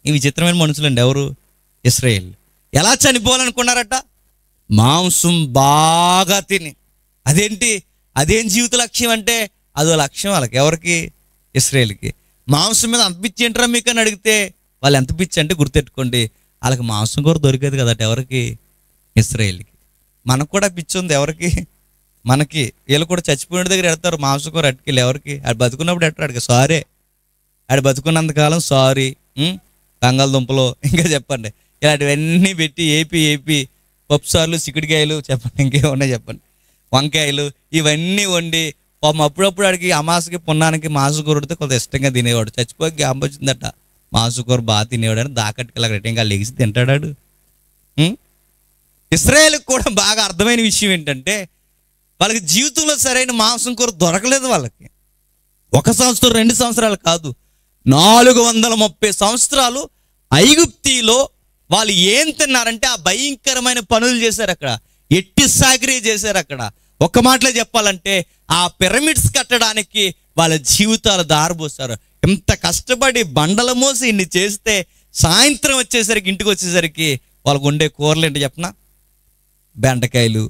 ఈ విచిత్రమైన మనుషులండి. ఎవరు? ఇశ్రాయేల్. ఎలా చనిపోవాలనుకున్నారట? మాంసం బాగా తిని. అదేం జీవిత లక్ష్యం అంటే, అదో లక్ష్యం వాళ్ళకి. ఎవరికి? ఇశ్రాయేల్కి. మాంసం మీద అంత పిచ్చి ఏంటరా మీకు అని అడిగితే, వాళ్ళు ఎంత పిచ్చి అంటే గుర్తెట్టుకోండి, వాళ్ళకి మాంసం కూర దొరికేది కదట. ఎవరికి? ఇశ్రాయేల్కి. మనకు కూడా పిచ్చి ఉంది. ఎవరికి? మనకి. వీళ్ళు కూడా చచ్చిపోయిన దగ్గర ఎడతారు మాంసం కూర అట్టుకెళ్ళి. ఎవరికి? ఆడు బతుకున్నప్పుడు ఎట్టాడు అడిగి సారీ, ఆడు బతుకున్నంతకాలం సారీ, బంగాళదుంపలు, ఇంకా చెప్పండి ఇలాంటివన్నీ పెట్టి ఏపీ పప్పుసార్లు, చిక్కుడుకాయలు, చెప్పండి ఇంకేమన్నా చెప్పండి, వంకాయలు, ఇవన్నీ వండి అప్పుడప్పుడు ఆడికి అమాసకి పున్నానికి మాంసం కూర ఉడితే కొంత ఇష్టంగా తినేవాడు. చచ్చిపోయి గ్యాంబ వచ్చిందట, మాంసం కూర బాగా తినేవాడు అని దాకట్టుకెళ్ళ రిటంగా లెగిసి తింటాడాడు. ఇశ్రాయేలుకి కూడా బాగా అర్థమైన విషయం ఏంటంటే, వాళ్ళకి జీవితంలో సరైన మాంసం కూర దొరకలేదు. వాళ్ళకి 1 సంవత్సరం 2 సంవత్సరాలు కాదు, 430 సంవత్సరాలు ఐగుప్తిలో వాళ్ళు ఏం తిన్నారంటే ఆ భయంకరమైన పనులు చేశారు. అక్కడ ఎట్టి సాకిరీ చేశారు. అక్కడ ఒక్క మాటలో చెప్పాలంటే ఆ పిరమిడ్స్ కట్టడానికి వాళ్ళ జీవితాలు దారబోసారు. ఎంత కష్టపడి బండలు మోసి ఇన్ని చేస్తే సాయంత్రం వచ్చేసరికి, ఇంటికి వచ్చేసరికి వాళ్ళకు ఉండే కూరలు ఏంటి చెప్పనా? బెండకాయలు,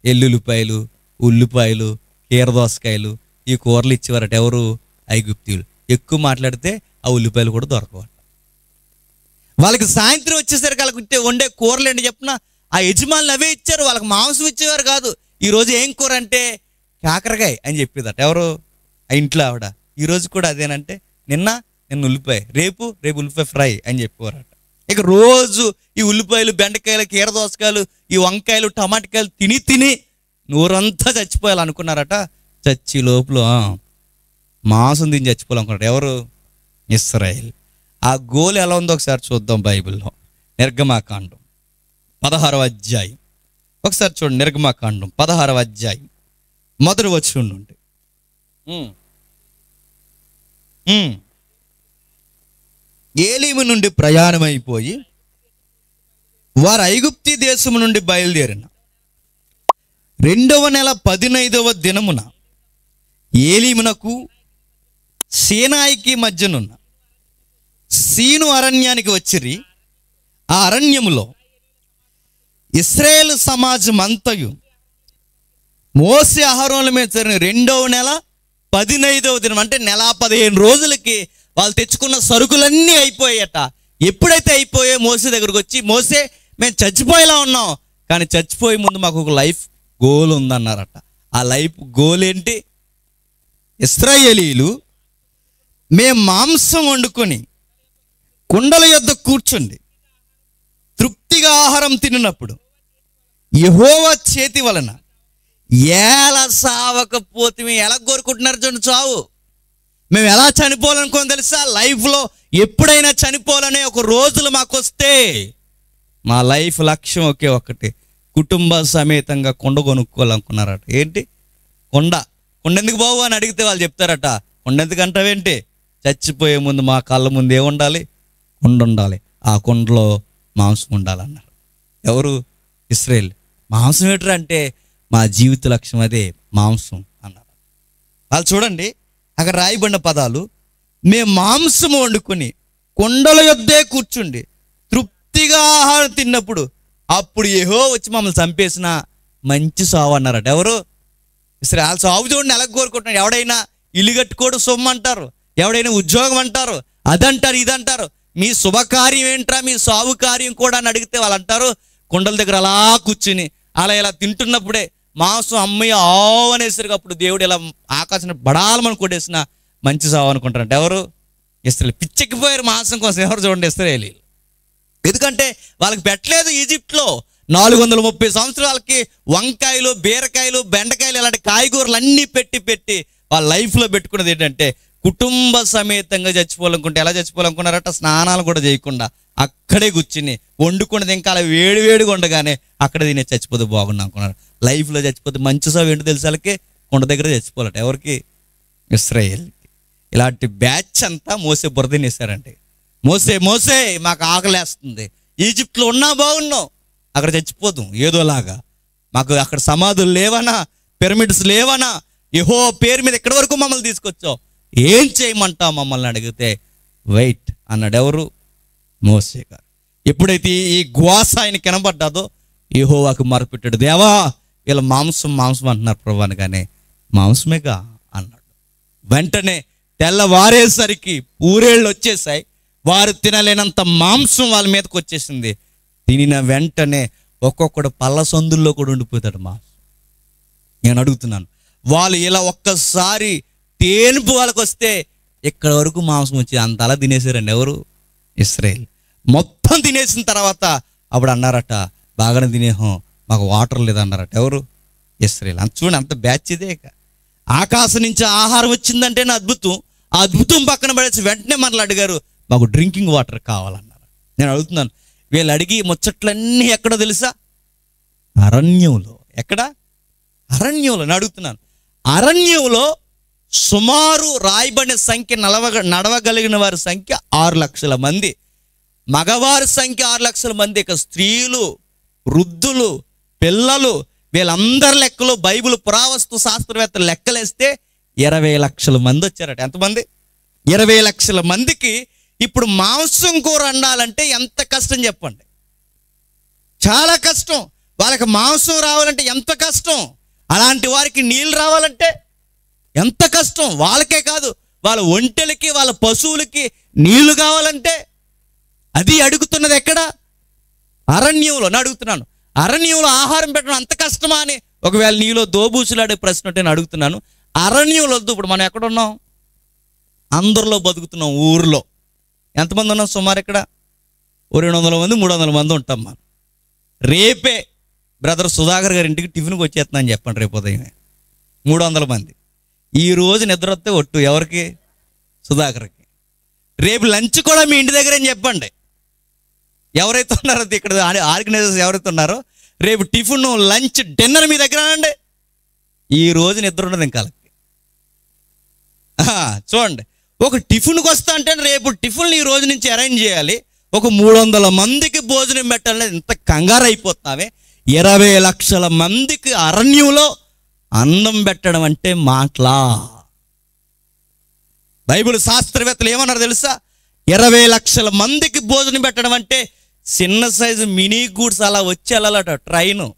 ఎల్లుల్లిపాయలు, ఉల్లిపాయలు, కీరదోసకాయలు, ఈ కూరలు ఇచ్చేవారట. ఎవరు? ఐగుప్తీయులు. ఎక్కువ మాట్లాడితే ఆ ఉల్లిపాయలు కూడా దొరకవట. వాళ్ళకి సాయంత్రం వచ్చేసరికి వాళ్ళకి వండే కూరలు ఏంటి చెప్పిన, ఆ యజమానులు అవే ఇచ్చారు. వాళ్ళకి మాంసం ఇచ్చేవారు కాదు. ఈరోజు ఏం కూర అంటే కాకరకాయ అని చెప్పేదట. ఎవరు? ఆ ఇంట్లో ఆవిడ. ఈరోజు కూడా అదేనంటే, నిన్న ఉల్లిపాయ, రేపు ఉల్లిపాయ ఫ్రై అని చెప్పేవారట. ఇక రోజు ఈ ఉల్లిపాయలు, బెండకాయలు, కీరదోసకాయలు, ఈ వంకాయలు, టమాటకాయలు తిని నూరంతా చచ్చిపోయాలనుకున్నారట. చచ్చి లోపల మాంసం తిని చచ్చిపోవాలనుకున్నారట. ఎవరు? ఇశ్రాయేల్. ఆ గోల్ ఎలా ఉందో ఒకసారి చూద్దాం బైబిల్లో. నిర్గమాకాండం 16వ అధ్యాయం ఒకసారి చూడండి. నిర్గమాకాండం 16వ అధ్యాయం మొదటి వచనం నుండి. ఏలీము నుండి ప్రయాణమైపోయి వారు ఐగుప్తి దేశము నుండి బయలుదేరిన 2వ నెల 15వ దినమున ఏలీమునకు సీనాయికి మధ్యనున్న సీను అరణ్యానికి వచ్చిరి. ఆ అరణ్యములో ఇశ్రాయేలు సమాజం అంతయు మోసే అహరోనుల మీద జరిగిన 2వ నెల 15వ దినం, అంటే నెల 15 రోజులకి వాళ్ళు తెచ్చుకున్న సరుకులన్నీ అయిపోయాయట. ఎప్పుడైతే అయిపోయాయో మోసే దగ్గరకు వచ్చి, మోసే మేము చచ్చిపోయేలా ఉన్నాం, కానీ చచ్చిపోయే ముందు మాకు ఒక లైఫ్ గోల్ ఉందన్నారట. ఆ లైఫ్ గోల్ ఏంటి? ఇశ్రాయేలీలు మేము మాంసం వండుకొని కుండల యొద్ద కూర్చుండి తృప్తిగా ఆహారం తిన్నప్పుడు యెహోవా చేతి వలన ఎలా సావకపోతే మేము ఎలా కోరుకుంటున్నారు చూడండి చావు. మేము ఎలా చనిపోవాలనుకోని తెలుసా? లైఫ్లో ఎప్పుడైనా చనిపోవాలనే ఒక రోజులు మాకు వస్తే మా లైఫ్ లక్ష్యం ఒకే ఒకటి, కుటుంబ సమేతంగా కొండ కొనుక్కోవాలనుకున్నారట. ఏంటి కొండ? కొండ ఎందుకు బావు అని అడిగితే వాళ్ళు చెప్తారట, కొండ ఎందుకు అంటావేంటి? చచ్చిపోయే ముందు మా కళ్ళ ముందు ఏముండాలి? కొండ ఉండాలి, ఆ కొండలో మాంసం ఉండాలన్నారు. ఎవరు? ఇశ్రాయేల్. మాంసం ఏంటంటే అంటే మా జీవిత లక్ష్యం అదే మాంసం అన్నారు వాళ్ళు. చూడండి అక్కడ రాయబడిన పదాలు, మేము మాంసం వండుకొని కొండల యొద్దే కూర్చుండి తృప్తిగా ఆహారం తిన్నప్పుడు అప్పుడు యెహోవా వచ్చి మమ్మల్ని చంపేసిన మంచి సావు అన్నారట. ఎవరు? ఇశ్రాయేల్. సావు చూడండి ఎలా కోరుకుంటున్నాడు. ఎవడైనా ఇల్లు కట్టుకోవడం సొమ్ము అంటారు, ఎవడైనా ఉద్యోగం అంటారు, అదంటారు ఇదంటారు. మీ శుభకార్యం ఏంట్రా, మీ సావు కార్యం కూడా అని అడిగితే వాళ్ళు అంటారు కొండల దగ్గర అలా కూర్చుని అలా ఇలా తింటున్నప్పుడే మాంసం అమ్మయ్య ఆవు అనేసరికి అప్పుడు దేవుడు ఇలా ఆకాశం బడాలమని కొట్టేసిన మంచి సావు అనుకుంటారంట. ఎవరు? ఇశ్రాయేల్. పిచ్చెక్కిపోయారు మాంసం కోసం. ఎవరు? చూడండి ఇశ్రాయేలీలు. ఎందుకంటే వాళ్ళకి పెట్టలేదు ఈజిప్ట్లో. 430 సంవత్సరాలకి వంకాయలు, బీరకాయలు, బెండకాయలు ఇలాంటి కాయగూరలు అన్నీ పెట్టి వాళ్ళ లైఫ్లో పెట్టుకున్నది ఏంటంటే కుటుంబ సమేతంగా చచ్చిపోవాలనుకుంటే ఎలా చచ్చిపోవాలనుకున్నారట? స్నానాలు కూడా చేయకుండా అక్కడే కూర్చుని వండుకున్నది ఇంకా అలా వేడిగా ఉండగానే అక్కడ తినే చచ్చిపోతే బాగుండు అనుకున్నారు. లైఫ్లో చచ్చిపోతే మంచి సావు ఏంటో తెలిసి వాళ్ళకి కొండ దగ్గర చచ్చిపోవాలట. ఎవరికి? ఇశ్రాయేల్కి. ఇలాంటి బ్యాచ్ అంతా మోసే బురద తినేశారంటే, మోసే మాకు ఆకలేస్తుంది, ఈజిప్ట్లో ఉన్నా బాగున్నాం, అక్కడ చచ్చిపోతాం ఏదోలాగా, మాకు అక్కడ సమాధులు లేవనా, పిరమిడ్స్ లేవనా, యెహోవా పేరు మీద ఎక్కడి వరకు మమ్మల్ని తీసుకొచ్చావు, ఏం చేయమంటావు మమ్మల్ని అడిగితే వెయిట్ అన్నాడు. ఎవరు? మోసే గారు. ఎప్పుడైతే ఈ ఘోష ఆయన కనబడ్డాదో యెహోవాకు మొరపెట్టాడు, దేవా వీళ్ళ మాంసం అంటున్నారు ప్రభు అనగానే మాంసమేగా అన్నాడు. వెంటనే తెల్లవారేసరికి పూరేళ్ళు వచ్చేసాయి. వారు తినలేనంత మాంసం వాళ్ళ మీదకి వచ్చేసింది. తినిన వెంటనే ఒక్కొక్కడు పళ్ళ సందుల్లో కూడా ఉండిపోతాడు మాంసం. నేను అడుగుతున్నాను, వాళ్ళు ఇలా ఒక్కసారి తేనుపు వాళ్ళకి వస్తే ఇక్కడ వరకు మాంసం వచ్చి అంతలా తినేసారండి. ఎవరు? ఇశ్రాయేల్. మొత్తం తినేసిన తర్వాత అప్పుడు అన్నారట, బాగానే తినేహం, మాకు వాటర్ లేదన్నారట. ఎవరు? ఇశ్రాయేల్. అంత చూడండి, అంత బ్యాచ్ ఇదే. ఆకాశం నుంచి ఆహారం వచ్చిందంటే అద్భుతం. ఆ అద్భుతం పక్కన పడేసి వెంటనే మనల్ని అడిగారు, మాకు డ్రింకింగ్ వాటర్ కావాలన్నారు. నేను అడుగుతున్నాను, వీళ్ళు అడిగి ముచ్చట్లన్నీ ఎక్కడో తెలుసా? అరణ్యంలో. ఎక్కడ? అరణ్యంలో. నేను అడుగుతున్నాను, అరణ్యంలో సుమారు రాయబడిన సంఖ్య నడవగలిగిన వారి సంఖ్య 6 లక్షల మంది, మగవారి సంఖ్య 6 లక్షల మంది. ఇక స్త్రీలు, వృద్ధులు, పిల్లలు, వీళ్ళందరి లెక్కలో బైబిల్ పురావస్తు శాస్త్రవేత్తలు లెక్కలేస్తే 20 లక్షల మంది వచ్చారట. ఎంతమంది? 20 లక్షల మందికి ఇప్పుడు మాంసం కూర వండాలంటే ఎంత కష్టం చెప్పండి. చాలా కష్టం. వాళ్ళకి మాంసం రావాలంటే ఎంత కష్టం, అలాంటి వారికి నీళ్ళు రావాలంటే ఎంత కష్టం. వాళ్ళకే కాదు, వాళ్ళ ఒంటెలకి, వాళ్ళ పశువులకి నీళ్లు కావాలంటే అది అడుగుతున్నది ఎక్కడ? అరణ్యంలో. నేను అడుగుతున్నాను, అరణ్యంలో ఆహారం పెట్టడం అంత కష్టమా అని ఒకవేళ నీలో దోబూసులాడే ప్రశ్న నేను అడుగుతున్నాను. అరణ్యంలో వద్దు, ఇప్పుడు మనం ఎక్కడున్నాం? అందరిలో బతుకుతున్నాం. ఊరిలో ఎంతమంది ఉన్నాం? సుమారు ఇక్కడ 200 మంది 300 మంది ఉంటాం మనం. రేపే బ్రదర్ సుధాకర్ గారి ఇంటికి టిఫిన్కి వచ్చేస్తున్నాను చెప్పండి. రేపు ఉదయమే 300 మంది. ఈ రోజు నిద్ర వస్తే ఒట్టు ఎవరికి? సుధాకర్కి. రేపు లంచ్ కూడా మీ ఇంటి దగ్గర అని చెప్పండి. ఎవరైతే ఉన్నారో ఇక్కడ ఆర్గనైజర్స్ ఎవరైతే ఉన్నారో రేపు టిఫిన్, లంచ్, డిన్నర్ మీ దగ్గర అండి. ఈ రోజు నిద్ర ఉండదు ఇంకా. చూడండి, ఒక టిఫిన్కి వస్తా అంటే రేపు టిఫిన్ ఈ రోజు నుంచి అరేంజ్ చేయాలి, ఒక 300 మందికి భోజనం పెట్టాలని ఇంత కంగారు అయిపోతున్నావే. 20 లక్షల మందికి అరణ్యంలో అన్నం పెట్టడం అంటే మాటలా? బైబిల్ శాస్త్రవేత్తలు ఏమన్నారు తెలుసా? 20 లక్షల మందికి భోజనం పెట్టడం అంటే చిన్న సైజు మినీ గూడ్స్ అలా వచ్చి వెళ్ళాలట ట్రైను.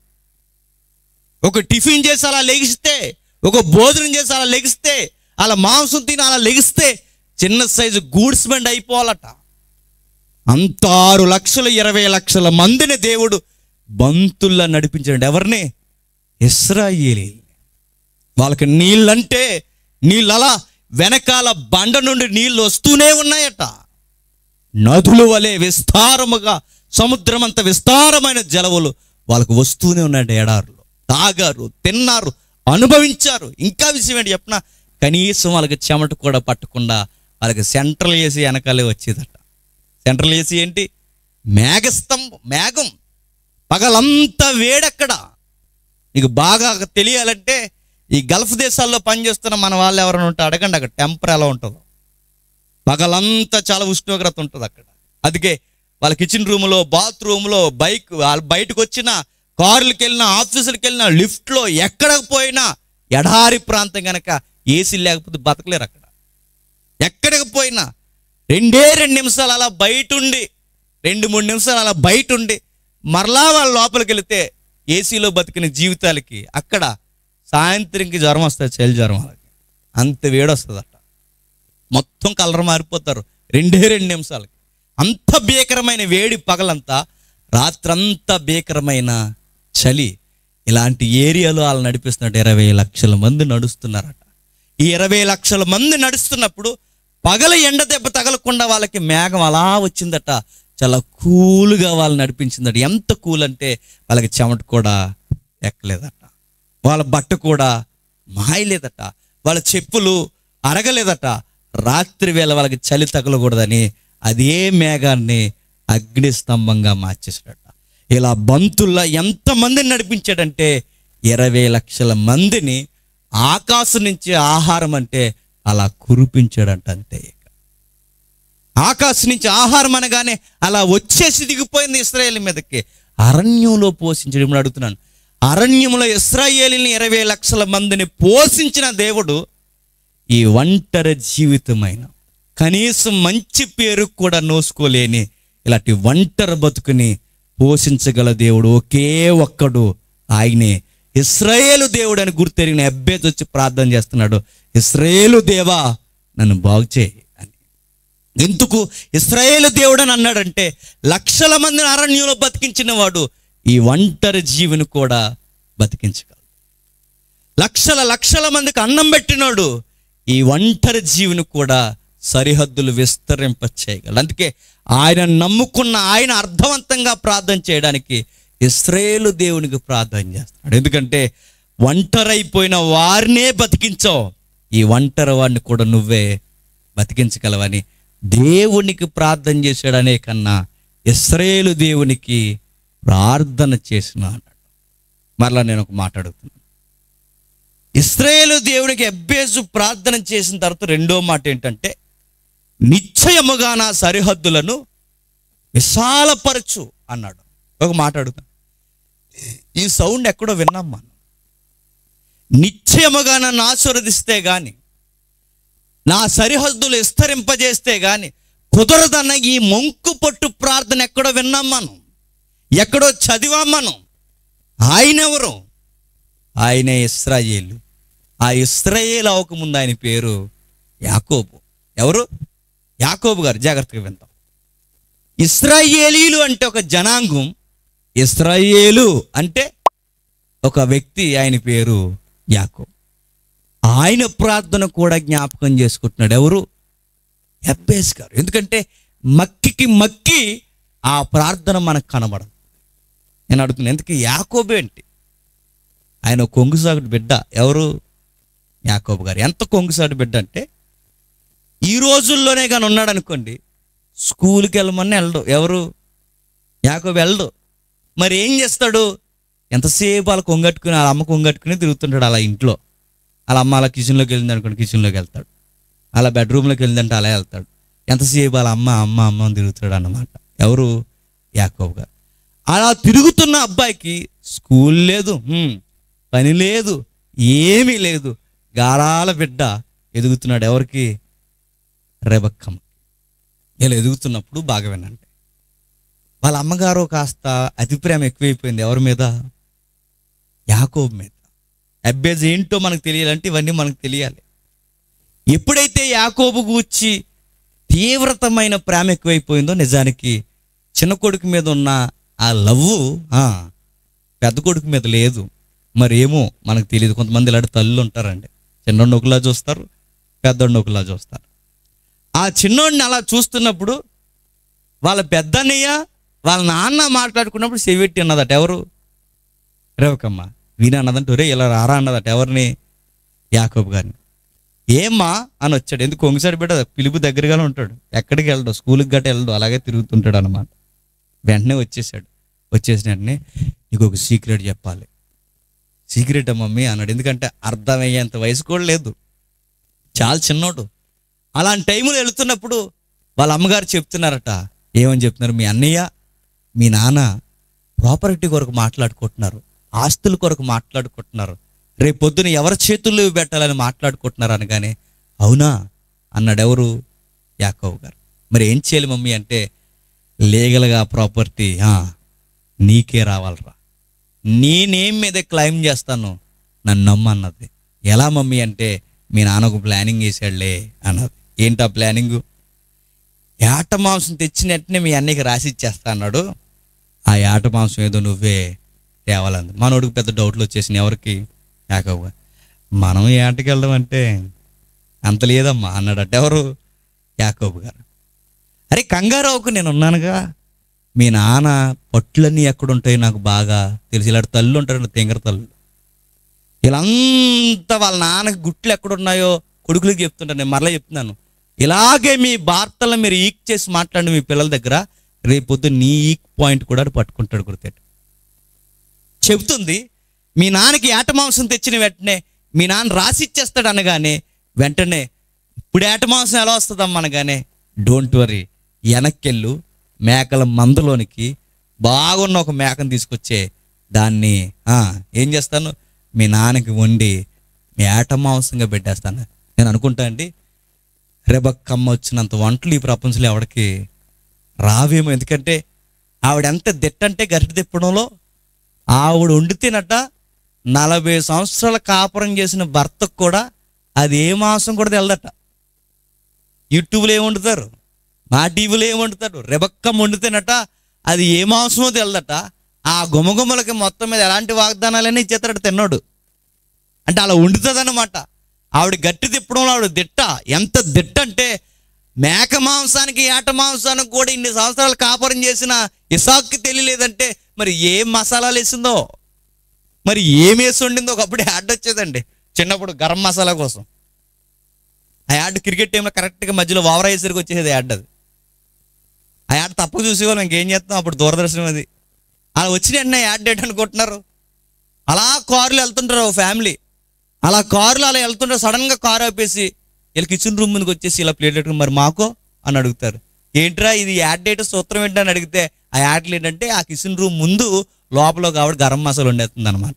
ఒక టిఫిన్ చేసి అలా లెగిస్తే, ఒక భోజనం చేసి అలా లెగిస్తే, అలా మాంసం తిని అలా లెగిస్తే చిన్న సైజు గూడ్స్ బండి అయిపోవాలట. అంత 6 లక్షలు 20 లక్షల మందిని దేవుడు బంతుల్లా నడిపించాడు. ఎవరిని? ఇశ్రాయేలీ. వాళ్ళకి నీళ్ళంటే నీళ్ళు అలా వెనకాల బండ నుండి నీళ్ళు వస్తూనే ఉన్నాయట. నదుల వలె విస్తారముగా, సముద్రం అంత విస్తారమైన జలవులు వాళ్ళకు వస్తూనే ఉన్నాయట. ఎడారులు తాగారు, తిన్నారు, అనుభవించారు. ఇంకా విషయం ఏంటి చెప్పిన, కనీసం వాళ్ళకి చెమట కూడా పట్టకుండా వాళ్ళకి సెంట్రల్ ఏసీ వెనకాలే వచ్చేదట. సెంట్రల్ ఏసీ ఏంటి? మేఘస్తంభం, మేఘం. పగలంతా వేడెక్కడ. నీకు బాగా తెలియాలంటే ఈ గల్ఫ్ దేశాల్లో పనిచేస్తున్న మన వాళ్ళు ఎవరైనా ఉంటే అడగండి, అక్కడ టెంపర్ ఎలా ఉంటుందో. పగలంతా చాలా ఉష్ణోగ్రత ఉంటుంది అక్కడ. అందుకే వాళ్ళ కిచెన్ రూమ్లో, బాత్రూంలో, బయటకు వచ్చిన కార్లకు వెళ్ళినా, ఆఫీసులకు వెళ్ళినా, లిఫ్ట్లో ఎక్కడికి పోయినా ఎడారి ప్రాంతం కనుక ఏసీ లేకపోతే బతకలేరు అక్కడ. ఎక్కడికి పోయినా 2 నిమిషాలు అలా బయట ఉండి, 2-3 నిమిషాలు అలా బయట ఉండి మరలా వాళ్ళ లోపలికి వెళితే ఏసీలో బతికిన జీవితాలకి అక్కడ సాయంత్రంకి జ్వరం వస్తుంది, చలి జ్వరం. వాళ్ళకి అంత వేడి వస్తుందట. మొత్తం కలర్ మారిపోతారు 2 నిమిషాలకి. అంత భీకరమైన వేడి పగలంతా, రాత్రంతా భీకరమైన చలి. ఇలాంటి ఏరియాలో వాళ్ళు నడిపిస్తున్నట్టు 20 లక్షల మంది నడుస్తున్నారట. ఈ 20 లక్షల మంది నడుస్తున్నప్పుడు పగల ఎండ దెబ్బ తగలకుండా వాళ్ళకి మేఘం అలా వచ్చిందట. చాలా కూల్గా వాళ్ళు నడిపించిందట. ఎంత కూల్ అంటే వాళ్ళకి చెమట కూడా ఎక్కలేదట, వాళ్ళ బట్ట కూడా మాయలేదట, వాళ్ళ చెప్పులు అరగలేదట. రాత్రి వేళ వాళ్ళకి చలి తగలకూడదని అదే మేఘాన్ని అగ్ని స్తంభంగా మార్చేసాడట. ఇలా బంతుల్లా ఎంతమందిని నడిపించాడంటే 20 లక్షల మందిని ఆకాశం నుంచి ఆహారం అంటే అలా కురిపించాడంట. అంతే. ఆకాశం నుంచి ఆహారం అనగానే అలా వచ్చేసి దిగిపోయింది ఇశ్రాయేలు మీదకి. అరణ్యంలో పోషించడం. ఇప్పుడు అడుగుతున్నాను, అరణ్యంలో ఇశ్రాయేలుని 20 లక్షల మందిని పోషించిన దేవుడు ఈ ఒంటరి జీవితమైన, కనీసం మంచి పేరు కూడా నోసుకోలేని ఇలాంటి ఒంటరి బతుకుని పోషించగల దేవుడు ఒకే ఒక్కడు, ఆయనే ఇశ్రాయేలు దేవుడు అని గుర్తెరిగిన ఎబ్బేసి వచ్చి ప్రార్థన చేస్తున్నాడు, ఇశ్రాయేలు దేవా నన్ను బాగు చేయి అని. ఎందుకు ఇశ్రాయేలు దేవుడు అని అన్నాడంటే, లక్షల మందిని అరణ్యంలో బతికించిన వాడు ఈ ఒంటరి జీవిని కూడా బతికించగలడు. లక్షల మందికి అన్నం పెట్టినాడు ఈ ఒంటరి జీవిని కూడా సరిహద్దులు విస్తరింప చేయగలడు. అందుకే ఆయన నమ్ముకున్న ఆయన అర్థవంతంగా ప్రార్థన చేయడానికి ఇశ్రాయేలు దేవునికి ప్రార్థన చేస్తున్నాడు. ఎందుకంటే ఒంటరైపోయిన వారినే బతికించావు, ఈ ఒంటరి వాడిని కూడా నువ్వే బతికించగలవని దేవునికి ప్రార్థన చేశాడనే కన్నా ఇశ్రాయేలు దేవునికి ప్రార్థన చేసిన అన్నాడు. మరలా నేను ఒక మాట అడుగుతున్నాను. ఇశ్రాయేలు దేవునికి ఎబ్బేసు ప్రార్థన చేసిన తర్వాత రెండో మాట ఏంటంటే, నిశ్చయముగా నా సరిహద్దులను విశాలపరచు అన్నాడు. ఒక మాట అడుగుతాను, ఈ సౌండ్ ఎక్కడో విన్నాం మనం. నిశ్చయముగా నన్ను ఆశీర్వదిస్తే గాని, నా సరిహద్దులు విస్తరింపజేస్తే గాని కుదరదన్న ఈ మొంకు పట్టు ప్రార్థన ఎక్కడో విన్నాం మనం, ఎక్కడో చదివాం మనం. ఆయన ఎవరు? ఆయనే ఇశ్రాయేలు. ఆ ఇశ్రాయేలు అవ్వకముందు ఆయన పేరు యాకోబు. ఎవరు? యాకోబు గారు. జాగ్రత్తగా వింటాం. ఇశ్రాయేలీలు అంటే ఒక జనాంగం, ఇశ్రాయేలు అంటే ఒక వ్యక్తి, ఆయన పేరు యాకోబు. ఆయన ప్రార్థన కూడా జ్ఞాపకం చేసుకుంటున్నాడు. ఎవరు? ఎబ్బేస్ గారు. ఎందుకంటే మక్కి ఆ ప్రార్థన మనకు కనబడదు. నేను అడుగుతున్నాను, ఎందుకు యాకోబు ఏంటి? ఆయన కొంగుసాగుడు బిడ్డ. ఎవరు? యాకోబు గారు. ఎంత కొంగుసాడు బిడ్డ అంటే, ఈ రోజుల్లోనే కానీ ఉన్నాడు అనుకోండి, స్కూల్కి వెళ్ళమని వెళ్ళడు. ఎవరు? యాకోబు వెళ్ళడు. మరి ఏం చేస్తాడు? ఎంతసేపు వాళ్ళ కొంగట్టుకుని, వాళ్ళ అమ్మ కొంగట్టుకుని తిరుగుతుంటాడు అలా ఇంట్లో. వాళ్ళ అమ్మ అలా కిచెన్లోకి వెళ్ళింది అనుకోండి, కిచెన్లోకి వెళ్తాడు. అలా బెడ్రూమ్లోకి వెళ్ళిందంటే అలా వెళ్తాడు. ఎంతసేపు వాళ్ళ అమ్మ అమ్మ అమ్మ అని తిరుగుతాడు అన్నమాట. ఎవరు? యాకోబు గారు. అలా తిరుగుతున్న అబ్బాయికి స్కూల్ లేదు, పని లేదు, ఏమీ లేదు. గారాల బిడ్డ ఎదుగుతున్నాడు. ఎవరికి? రెబెక్కమ్మ. ఇలా ఎదుగుతున్నప్పుడు బాగా వినండి, వాళ్ళ అమ్మగారు కాస్త అతి ప్రేమ ఎక్కువైపోయింది. ఎవరి మీద? యాకోబు మీద. అబ్బేజ్ ఏంటో మనకు తెలియాలంటే ఇవన్నీ మనకు తెలియాలి. ఎప్పుడైతే యాకోబు గూర్చి తీవ్రతమైన ప్రేమ ఎక్కువైపోయిందో, నిజానికి చిన్న కొడుకు మీద ఉన్న ఆ లవ్వు పెద్ద కొడుకు మీద లేదు. మరి ఏమో మనకు తెలియదు. కొంతమంది ఇలాంటి తల్లులు ఉంటారండి, చిన్నోడిని ఒకలా చూస్తారు, పెద్దోడిని ఒకలా చూస్తారు. ఆ చిన్నోడిని అలా చూస్తున్నప్పుడు వాళ్ళ పెద్దన్నయ్య వాళ్ళ నాన్న మాట్లాడుకున్నప్పుడు చెవిట్టి అన్నదట. ఎవరు? రెబెక్కమ్మ. వీణ అన్నదంటే ఒరే ఇలా రారా అన్నదట. ఎవరిని? యాకోబు గారిని. ఏమ్మా అని వచ్చాడు. ఎందుకు? కొంగసారి బిడ్డ, పిలుపు దగ్గరగానే ఉంటాడు, ఎక్కడికి వెళ్ళడు, స్కూల్కి గట్ట వెళ్ళడు, అలాగే తిరుగుతుంటాడు అన్నమాట. వెంటనే వచ్చేసాడు. వచ్చేసిన వెంటనే నీకు ఒక సీక్రెట్ చెప్పాలి. సీక్రెట్ మమ్మీ అన్నాడు. ఎందుకంటే అర్థమయ్యేంత వయసు కూడా లేదు, చాలా చిన్నోడు. అలాంటి టైంలో వెళుతున్నప్పుడు వాళ్ళ అమ్మగారు చెప్తున్నారట. ఏమని చెప్తున్నారు? మీ అన్నయ్య మీ నాన్న ప్రాపర్టీ కొరకు మాట్లాడుకుంటున్నారు, ఆస్తుల కొరకు మాట్లాడుకుంటున్నారు, రేపు పొద్దున ఎవరి చేతుల్లో పెట్టాలని మాట్లాడుకుంటున్నారు అనగానే అవునా అన్నాడు. ఎవరు? యాకోబు గారు. మరి ఏం చేయాలి మమ్మీ అంటే, లీగల్గా ప్రాపర్టీ నీకే రావాలరా, నీ నేమ్ మీద క్లెయిమ్ చేస్తాను, నన్ను నమ్మన్నది. ఎలా మమ్మీ అంటే, మీ నాన్నకు ప్లానింగ్ వేసాడులే అన్నది. ఏంటా ప్లానింగు? ఏట మాంసం తెచ్చిన వెంటనే మీ అన్నయ్యకి రాసి ఇచ్చేస్తా అన్నాడు. ఆ ఏట మాంసం ఏదో నువ్వే తేవాలంది. మనోడికి పెద్ద డౌట్లు వచ్చేసినాయి. ఎవరికి? యాకోబు గారు. మనం ఏటకి వెళ్ళడం అంటే అంత లేదమ్మా అన్నాడట. ఎవరు? యాకోబు గారు. అరే కంగారావుకు నేను ఉన్నానుగా, మీ నాన్న పట్లన్నీ ఎక్కడుంటాయి నాకు బాగా తెలిసి. ఇలాంటి తల్లు ఉంటారు, తెంగర తల్లు. వీళ్ళంతా వాళ్ళ నాన్నకి గుట్లు ఎక్కడున్నాయో కొడుకులకి చెప్తుంటాను. నేను మరలా చెప్తున్నాను, ఇలాగే మీ వార్తలను మీరు ఈక్ చేసి మాట్లాడండి మీ పిల్లల దగ్గర, రేపొద్దు నీ ఈక్ పాయింట్ కూడా పట్టుకుంటాడు. గుర్తెట్టు చెబుతుంది. మీ నాన్నకి ఏట మాంసం తెచ్చిన వెంటనే మీ నాన్న రాసి ఇచ్చేస్తాడు అనగానే వెంటనే ఇప్పుడు ఏట మాంసం ఎలా వస్తుందమ్మా అనగానే, డోంట్ వరీ, వెనక్కెళ్ళు, మేకల మందలోనికి బాగున్న ఒక మేకను తీసుకొచ్చే దాన్ని ఏం చేస్తాను, మీ నాన్నకి వండి ఏట మాంసంగా పెట్టేస్తాను. నేను అనుకుంటా అండి, రెబెక్కమ్మ వచ్చినంత వంటలు ఈ ప్రపంచంలో ఎవరికి రావేమో. ఎందుకంటే ఆవిడ ఎంత దిట్టంటే గరిటె తిప్పడంలో, ఆవిడ వండితేనట 40 సంవత్సరాల కాపురం చేసిన భర్తకు కూడా అది ఏ మాంసం కూడా తెలదట. యూట్యూబ్లో ఏం వండుతారు, మా టీవీలో ఏం వండుతారు, రెబెక్కమ్మ వండితేనట అది ఏ మాంసమో తెలదట. ఆ గుమగుమలకి మొత్తం మీద ఎలాంటి వాగ్దానాలన్నీ ఇచ్చేస్తాడు తిన్నాడు. అంటే అలా వండుతుంది అన్నమాట. ఆవిడ గట్టి తిప్పడంలో ఆవిడ దిట్ట. ఎంత దిట్ట అంటే మేక మాంసానికి ఏట మాంసానికి కూడా ఇన్ని సంవత్సరాలు కాపురం చేసిన ఇసాక్కి తెలియలేదంటే మరి ఏం మసాలాలు వేసిందో, మరి ఏం వేసి వండిందో. ఒకప్పుడు యాడ్ వచ్చేదండి చిన్నప్పుడు గరం మసాలా కోసం. ఆ యాడ్ క్రికెట్ టైంలో కరెక్ట్గా మధ్యలో ఓవర్ అయ్యేసరికి వచ్చేది యాడ్. అది ఆ యాడ్ తప్పక చూసేవాళ్ళం, ఇంకేం చేస్తాం అప్పుడు దూరదర్శనం అది. అలా వచ్చిన వెంటనే యాడ్ డేట్ అనుకుంటున్నారు. అలా కారులో వెళ్తుంటారు ఓ ఫ్యామిలీ, అలా కారులో అలా వెళ్తుంటారు. సడన్గా కారు ఆపేసి వీళ్ళ కిచెన్ రూమ్ ముందుకు వచ్చేసి ఇలా ప్లేట్ పెట్టుకుని మరి మాకో అని అడుగుతారు. ఏంట్రా ఇది యాడ్ డేట్ సూత్రం ఏంటని అడిగితే ఆ యాడ్లు ఏంటంటే ఆ కిచెన్ రూమ్ ముందు లోపల కాబట్టి గరం మసాలా వండేస్తుంది అనమాట.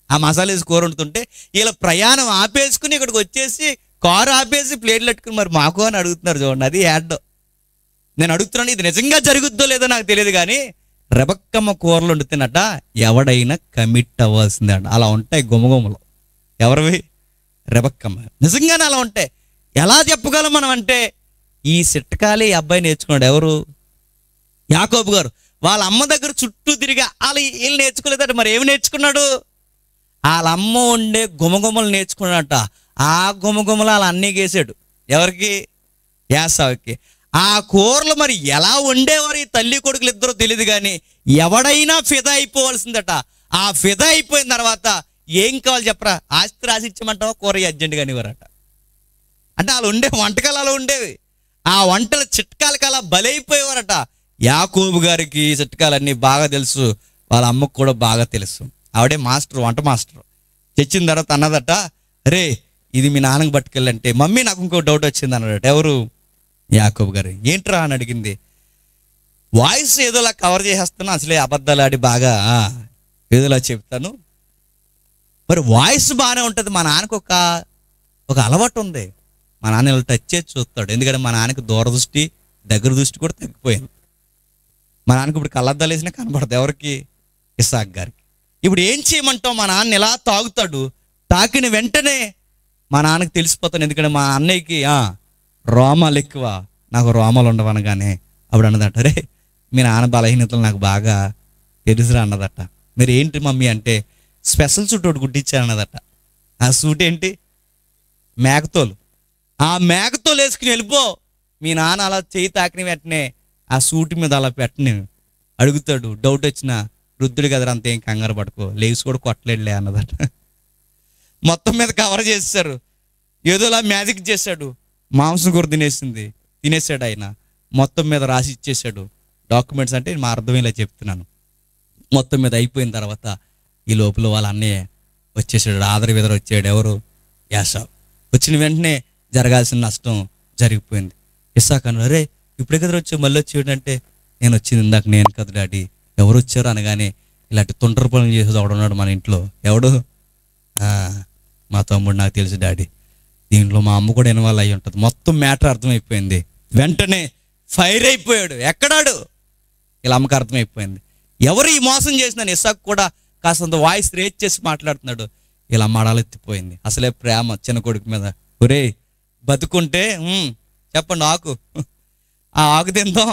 ఆ మసాలా వేసి కూర వండుతుంటే వీళ్ళ ప్రయాణం ఆపేసుకుని ఇక్కడికి వచ్చేసి కారు ఆపేసి ప్లేట్లు పెట్టుకుని మరి మాకు అని అడుగుతున్నారు. చూడండి, అది యాడ్. నేను అడుగుతున్నాను, ఇది నిజంగా జరుగుద్దో లేదో నాకు తెలియదు కానీ రెబెక్కమ్మ కూరలు వండుతున్నట ఎవడైనా కమిట్ అవ్వాల్సిందే అంట. అలా ఉంటాయి గుమగుమలు. ఎవరివి? రెబెక్కమ్మ. నిజంగానే అలా ఉంటాయి. ఎలా చెప్పగలం మనం అంటే, ఈ సిట్టకాలే ఈ అబ్బాయి నేర్చుకున్నాడు. ఎవరు? యాకోబు గారు. వాళ్ళ అమ్మ దగ్గర చుట్టూ తిరిగి వీళ్ళు నేర్చుకోలేదట. మరి ఏమి నేర్చుకున్నాడు? వాళ్ళ అమ్మ ఉండే గుమగుమలు నేర్చుకున్నాడట. ఆ గుమగుమలు వాళ్ళ అన్నయ్య వేసాడు. ఎవరికి? యాసావుకి. ఆ కూరలు మరి ఎలా వండేవారు ఈ తల్లి కొడుకులు ఇద్దరో తెలియదు కానీ ఎవడైనా ఫిదా అయిపోవాల్సిందట. ఆ ఫిదా అయిపోయిన తర్వాత ఏం కావాలి చెప్పరా, ఆస్తి రాసి ఇచ్చామంటావా, కూర అర్జెంటుగా అనేవారట. అంటే అలా ఉండే వంటకాలు అలా ఉండేవి. ఆ వంటల చిట్కాలకి అలా బలైపోయేవారట. యాకోబు గారికి చిట్కాలన్నీ బాగా తెలుసు, వాళ్ళ అమ్మకు కూడా బాగా తెలుసు. ఆవిడే మాస్టర్, వంట మాస్టర్. తెచ్చిన తర్వాత అన్నదట, రే ఇది మీ నాన్నకి పట్టుకెళ్ళంటే, మమ్మీ నాకు ఇంకో డౌట్ వచ్చింది అన్నాడు. ఎవరు? యాకోబు గారు. ఏంట్రా అని అడిగింది. వాయిస్ ఏదోలా కవర్ చేసేస్తాను, అసలే అబద్ధాలు ఆడి బాగా ఏదోలా చెప్తాను. మరి వాయిస్ బాగానే ఉంటుంది. మా నాన్నకు ఒక అలవాటు ఉంది. మా నాన్న ఇలా టచ్ చేసి చూస్తాడు. ఎందుకంటే మా నాన్నకి దూరదృష్టి, దగ్గర దృష్టి కూడా తగ్గిపోయింది. మా నాన్నకి ఇప్పుడు కళ్ళద్దాలు వేసినా కనబడదు. ఎవరికి? ఇస్సాక్ గారికి. ఇప్పుడు ఏం చేయమంటావు? మా నాన్న ఎలా తాగుతాడు, తాకిన వెంటనే మా నాన్నకి తెలిసిపోతాను. ఎందుకంటే మా అన్నయ్యకి రోమాలు ఎక్కువ, నాకు రోమాలు ఉండవనగానే అప్పుడు అన్నదట, రే మీ నాన్న బలహీనతలు నాకు బాగా తెలుసురా అన్నదట. మీరు ఏంటి మమ్మీ అంటే, స్పెషల్ సూట్ ఒకటి కుట్టించాను అన్నదట. ఆ సూట్ ఏంటి? మేకతోలు. ఆ మేకతోలు వేసుకుని వెళ్ళిపో. మీ నాన్న అలా చేయి తాకిన వెంటనే ఆ సూట్ మీద అలా పెట్టని అడుగుతాడు. డౌట్ వచ్చిన వృద్ధుడు కదరా, అంతేం కంగారు పడుకో, లేచి కూడా కొట్టలేడులే అన్నదట. మొత్తం మీద కవర్ చేశారు. ఏదోలా మ్యాజిక్ చేశాడు. మాంసం కూర తినేసాడు ఆయన. మొత్తం మీద రాసి ఇచ్చేసాడు. డాక్యుమెంట్స్ అంటే మా అర్థమేలా చెప్తున్నాను. మొత్తం మీద అయిపోయిన తర్వాత ఈ లోపల వాళ్ళ అన్నయ్య వచ్చేసాడు. ఆదర విదర వచ్చాడు. ఎవరు? యాసావు. వచ్చిన వెంటనే జరగాల్సిన నష్టం జరిగిపోయింది. ఇస్సాకు అన్నాడు, అరే ఇప్పుడే కదా వచ్చావు, మళ్ళీ వచ్చాడు అంటే, నేను వచ్చింది ఇందాక నేను కదా డాడీ. ఎవరు వచ్చారు అనగానే, ఇలాంటి తొంటర పనులు చేసేది ఒకడున్నాడు మన ఇంట్లో. ఎవడు? మా తమ్ముడు, నాకు తెలుసు డాడీ. దీంట్లో మా అమ్మ కూడా ఇన్వాల్వ్ అయ్యి ఉంటుంది. మొత్తం మ్యాటర్ అర్థమైపోయింది. వెంటనే ఫైర్ అయిపోయాడు. ఎక్కడాడు? ఇలా అమ్మకి అర్థమైపోయింది. ఎవరు ఈ మోసం చేసినాను. ఇస్సాకు కూడా కాస్తంత వాయిస్ రేజ్ చేసి మాట్లాడుతున్నాడు. ఇలా మడాలెత్తిపోయింది. అసలే ప్రేమ చిన్న కొడుకు మీద. ఒరే బతుకుంటే చెప్పండి ఆకు, ఆ ఆకు తిందాం,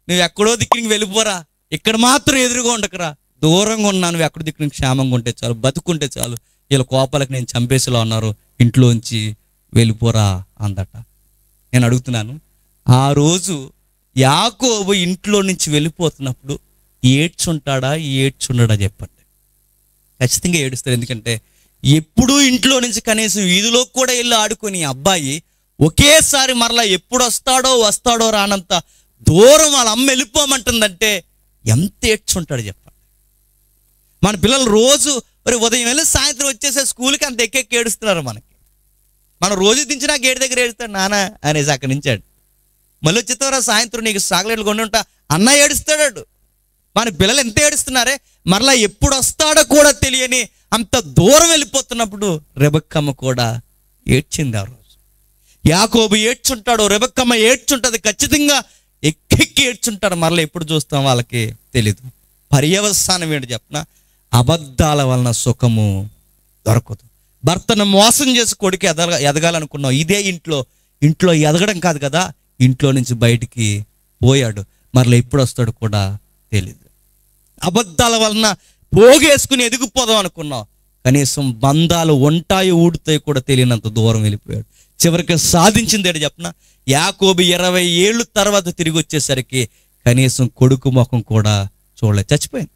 నువ్వు ఎక్కడో దిక్కునికి వెళ్ళిపోరా, ఇక్కడ మాత్రం ఎదురుగా ఉండకరా, దూరంగా ఉన్నా, నువ్వు ఎక్కడ దిక్కునికి క్షేమంగా ఉంటే చాలు, బతుకుంటే చాలు, వీళ్ళ కోపాలకు నేను చంపేసేలా ఉన్నారు, ఇంట్లోంచి వెళ్ళిపోరా అందట. నేను అడుగుతున్నాను, ఆ రోజు యాకోబు ఇంట్లో నుంచి వెళ్ళిపోతున్నప్పుడు ఏడ్చుంటాడా ఏడ్చుండడా చెప్పండి? ఖచ్చితంగా ఏడుస్తారు. ఎందుకంటే ఎప్పుడూ ఇంట్లో నుంచి కనీసం వీధిలో కూడా వెళ్ళి ఆడుకుని అబ్బాయి ఒకేసారి మరలా ఎప్పుడు వస్తాడో రానంత దూరం వాళ్ళ అమ్మ వెళ్ళిపోమంటుందంటే ఎంత ఏడ్చుంటాడు చెప్పండి. మన పిల్లలు రోజు మరి ఉదయం వెళ్ళి సాయంత్రం వచ్చేసే స్కూల్కి అంత ఎక్కెక్కి ఏడుస్తున్నారు. మనం రోజు దించినా గేట్ దగ్గర ఏడుస్తాడు నాన్న అనేసి అక్కడి నుంచాడు. మళ్ళీ వచ్చేతవరా సాయంత్రం నీకు చాక్లెట్లు కొని ఉంటా అన్న ఏడుస్తాడు. మన పిల్లలు ఎంత ఏడుస్తున్నారే, మరలా ఎప్పుడు వస్తాడో కూడా తెలియని అంత దూరం వెళ్ళిపోతున్నప్పుడు రెబెక్కమ్మ కూడా ఏడ్చింది. ఆ రోజు యాకోబు ఏడ్చుంటాడు, రెబెక్కమ్మ ఏడ్చుంటుంది. ఖచ్చితంగా ఎక్కెక్కి ఏడ్చుంటాడు. మరలా ఎప్పుడు చూస్తాం వాళ్ళకి తెలీదు. పర్యవసానం ఏంటి చెప్పిన, అబద్ధాల వలన సుఖము దొరకదు. భర్తను మోసం చేసి కొడుకు ఎదగాలనుకున్నావు. ఇదే ఇంట్లో ఎదగడం కాదు కదా, ఇంట్లో నుంచి బయటికి పోయాడు. మరలా ఎప్పుడు వస్తాడు కూడా తెలీదు. అబద్ధాల వలన పోగేసుకుని ఎదిగిపోదాం అనుకున్నావు. కనీసం బంధాలు ఉంటాయి ఊడుతాయి కూడా తెలియనంత దూరం వెళ్ళిపోయాడు. చివరికి సాధించింది ఏంటి చెప్పిన, యాకోబు 20 ఏళ్ళు తర్వాత తిరిగి వచ్చేసరికి కనీసం కొడుకు ముఖం కూడా చూడలేదు, చచ్చిపోయింది.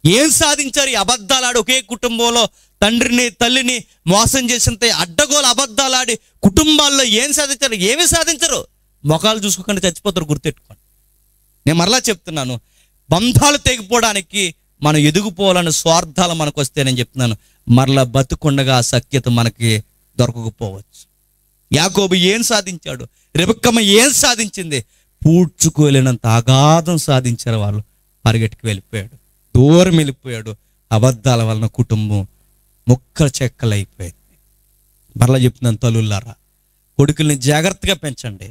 ఏం సాధించారు? ఈ అబద్ధాలాడి ఒకే కుటుంబంలో తండ్రిని తల్లిని మోసం చేసినంత అడ్డగోలు అబద్ధాలాడి కుటుంబాల్లో ఏం సాధించారు? ఏమీ సాధించరు. ముఖాలు చూసుకోకుండా చచ్చిపోతారు. గుర్తెట్టుకోండి. నేను మరలా చెప్తున్నాను, బంధాలు తెగిపోవడానికి మనం ఎదిగిపోవాలని స్వార్థాలు మనకు వస్తే నేను చెప్తున్నాను, మరలా బతుకుండగా సఖ్యత మనకి దొరకకపోవచ్చు. యాకోబు ఏం సాధించాడు? రెబెక్కమ్మ ఏం సాధించింది? పూడ్చుకోలేనంత అగాధం సాధించారు వాళ్ళు. పరిగెట్టుకు వెళ్ళిపోయాడు, దూరం వెళ్ళిపోయాడు. అబద్ధాల వలన కుటుంబం ముక్కలు చెక్కలైపోయింది. మరలా చెప్తున్నాను, తల్లులారా కొడుకుల్ని జాగ్రత్తగా పెంచండి.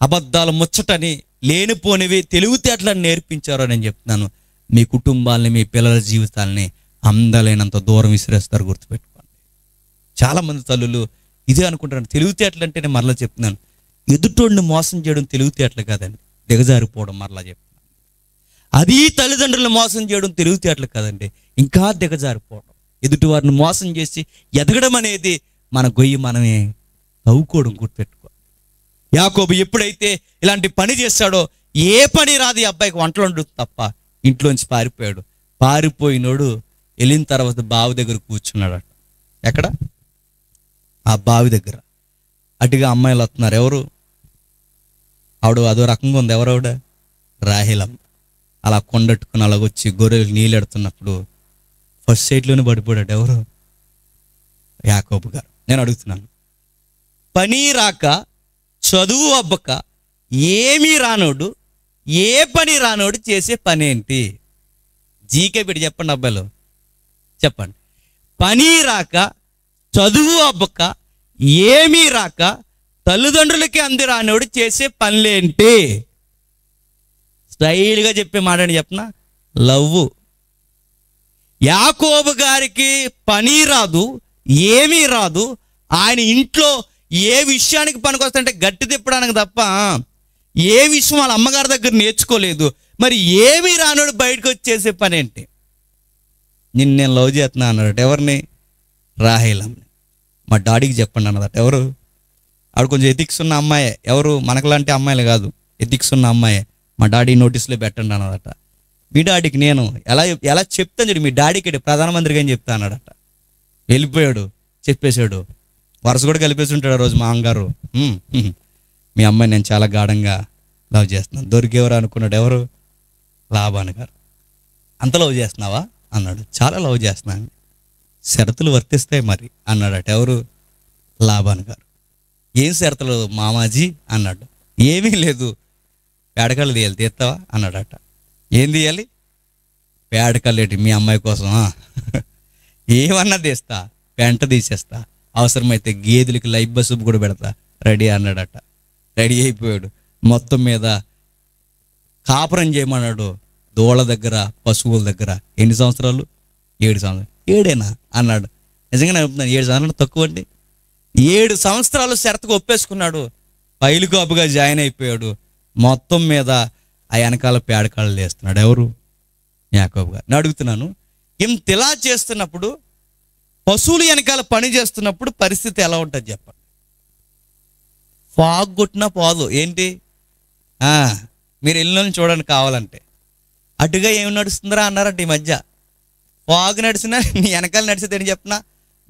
అబద్ధాలు ముచ్చటని లేనిపోనివి తెలివితేటలని నేర్పించారో నేను చెప్తున్నాను, మీ కుటుంబాలని మీ పిల్లల జీవితాలని అందలేనంత దూరం విసిరేస్తారు. గుర్తుపెట్టుకోండి. చాలామంది తల్లులు ఇదే అనుకుంటారు, తెలివితేటలు అంటే నేను మరలా చెప్తున్నాను, ఎదుటోడిని మోసం చేయడం తెలివితేటలు కాదండి, దిగజారిపోవడం. మరలా చెప్తున్నాను, అది తల్లిదండ్రులను మోసం చేయడం తెలివితేటలు కాదండి, ఇంకా దిగజారిపోవడం. ఎదుటి వారిని మోసం చేసి ఎదగడం అనేది మన గొయ్యి మనమే తవ్వుకోవడం. గుర్తుపెట్టుకో. యాకోబు ఎప్పుడైతే ఇలాంటి పని చేశాడో, ఏ పని రాదు ఈ అబ్బాయికి, వంటలు వండు తప్ప, ఇంట్లోంచి పారిపోయాడు. పారిపోయినోడు వెళ్ళిన తర్వాత బావి దగ్గర కూర్చున్నాడట. ఎక్కడ? ఆ బావి దగ్గర. అటుగా అమ్మాయిలు వస్తున్నారు. ఎవరు? ఆవిడ అదో రకంగా ఉంది. ఎవరావిడ? రాహేలమ్మ. అలా కొండట్టుకుని అలాగొచ్చి గొర్రెలకు నీళ్ళు ఎడుతున్నప్పుడు ఫస్ట్ సైట్లోనే పడిపోయాడు. ఎవరు? యాకోబు గారు. నేను అడుగుతున్నాను. పని రాక, చదువు అబ్బక, ఏమీ రానోడు, ఏ పని రానోడు చేసే పని ఏంటి? జీకే పెట్టి చెప్పండి అబ్బాయిలు, చెప్పండి. పని రాక, చదువు అబ్బక, ఏమీ రాక, తల్లిదండ్రులకి అంది రానోడు చేసే పనులేంటి? స్టైల్గా చెప్పే మాట అని చెప్పనా, లవ్వు. యాకోబు గారికి పని రాదు, ఏమీ రాదు. ఆయన ఇంట్లో ఏ విషయానికి పనికొస్తుంటే గట్టి తిప్పడానికి తప్ప ఏ విషయం వాళ్ళ అమ్మగారి దగ్గర నేర్చుకోలేదు. మరి ఏమీ రానోడు బయటకు వచ్చి చేసే పని ఏంటి? నేను లవ్ చేస్తున్నా అన్నాడట. ఎవరిని? రాహేలమ్మని. మా డాడీకి చెప్పండి అన్నదట. ఎవరు? ఆవిడ కొంచెం ఎథిక్స్ ఉన్న అమ్మాయే. ఎవరు? మనకులాంటి అమ్మాయిలు కాదు, ఎథిక్స్ ఉన్న అమ్మాయే. మా డాడీ నోటీసులో పెట్టండి అన్నదట. మీ డాడీకి నేను ఎలా చెప్తాను చూడు, మీ డాడీకి ప్రధానమంత్రిగా అని చెప్తా అన్నాడట. వెళ్ళిపోయాడు, చెప్పేశాడు. వరుస కూడా కలిపేసి ఉంటాడు ఆ రోజు మా అమ్మగారు. మీ అమ్మాయి నేను చాలా గాఢంగా లవ్ చేస్తున్నాను. దొరికేవరు అనుకున్నాడు. ఎవరు? లాబాన్ గారు. అంత లవ్ చేస్తున్నావా అన్నాడు. చాలా లవ్ చేస్తున్నాను. షరతులు వర్తిస్తాయి మరి అన్నాడట. ఎవరు? లాబాన్ గారు. ఏం షరతులు మామాజీ అన్నాడు. ఏమీ లేదు, పేడకళ్ళు తీయాలి, తీస్తావా అన్నాడట. ఏం తీయాలి? పేడకళ్ళేటి మీ అమ్మాయి కోసం? ఏమన్నా తీస్తా, పెంట తీసేస్తా, అవసరమైతే గేదెలకి లైఫ్ బస్సు కూడా పెడతా, రెడీ అన్నాడట. రెడీ అయిపోయాడు. మొత్తం మీద కాపురం చేయమన్నాడు. దోళ్ళ దగ్గర, పశువుల దగ్గర. ఎన్ని సంవత్సరాలు? 7 సంవత్సరాలు. 7ఏనా అన్నాడు. నిజంగా నేను చెప్తున్నాను, 7 సంవత్సరాలు తక్కువ అండి. 7 సంవత్సరాలు షరతుకు ఒప్పేసుకున్నాడు. పైలు కాపుగా జాయిన్ అయిపోయాడు. మొత్తం మీద ఆ వెనకాల పేడకాళ్ళు వేస్తున్నాడు. ఎవరు? యాకోబు గారు. నేను అడుగుతున్నాను, ఇంతలా చేస్తున్నప్పుడు, పశువులు వెనకాల పని చేస్తున్నప్పుడు పరిస్థితి ఎలా ఉంటుంది చెప్పండి? ఫాగ్ కొట్టినా పోదు. ఏంటి? మీరు ఇల్లు చూడండి కావాలంటే. అటుగా ఏమి నడుస్తుందిరా అన్నారంట ఈ మధ్య. ఫాగ్ నడిచినా నీ వెనకాల నడిచేది ఏంటి చెప్పనా?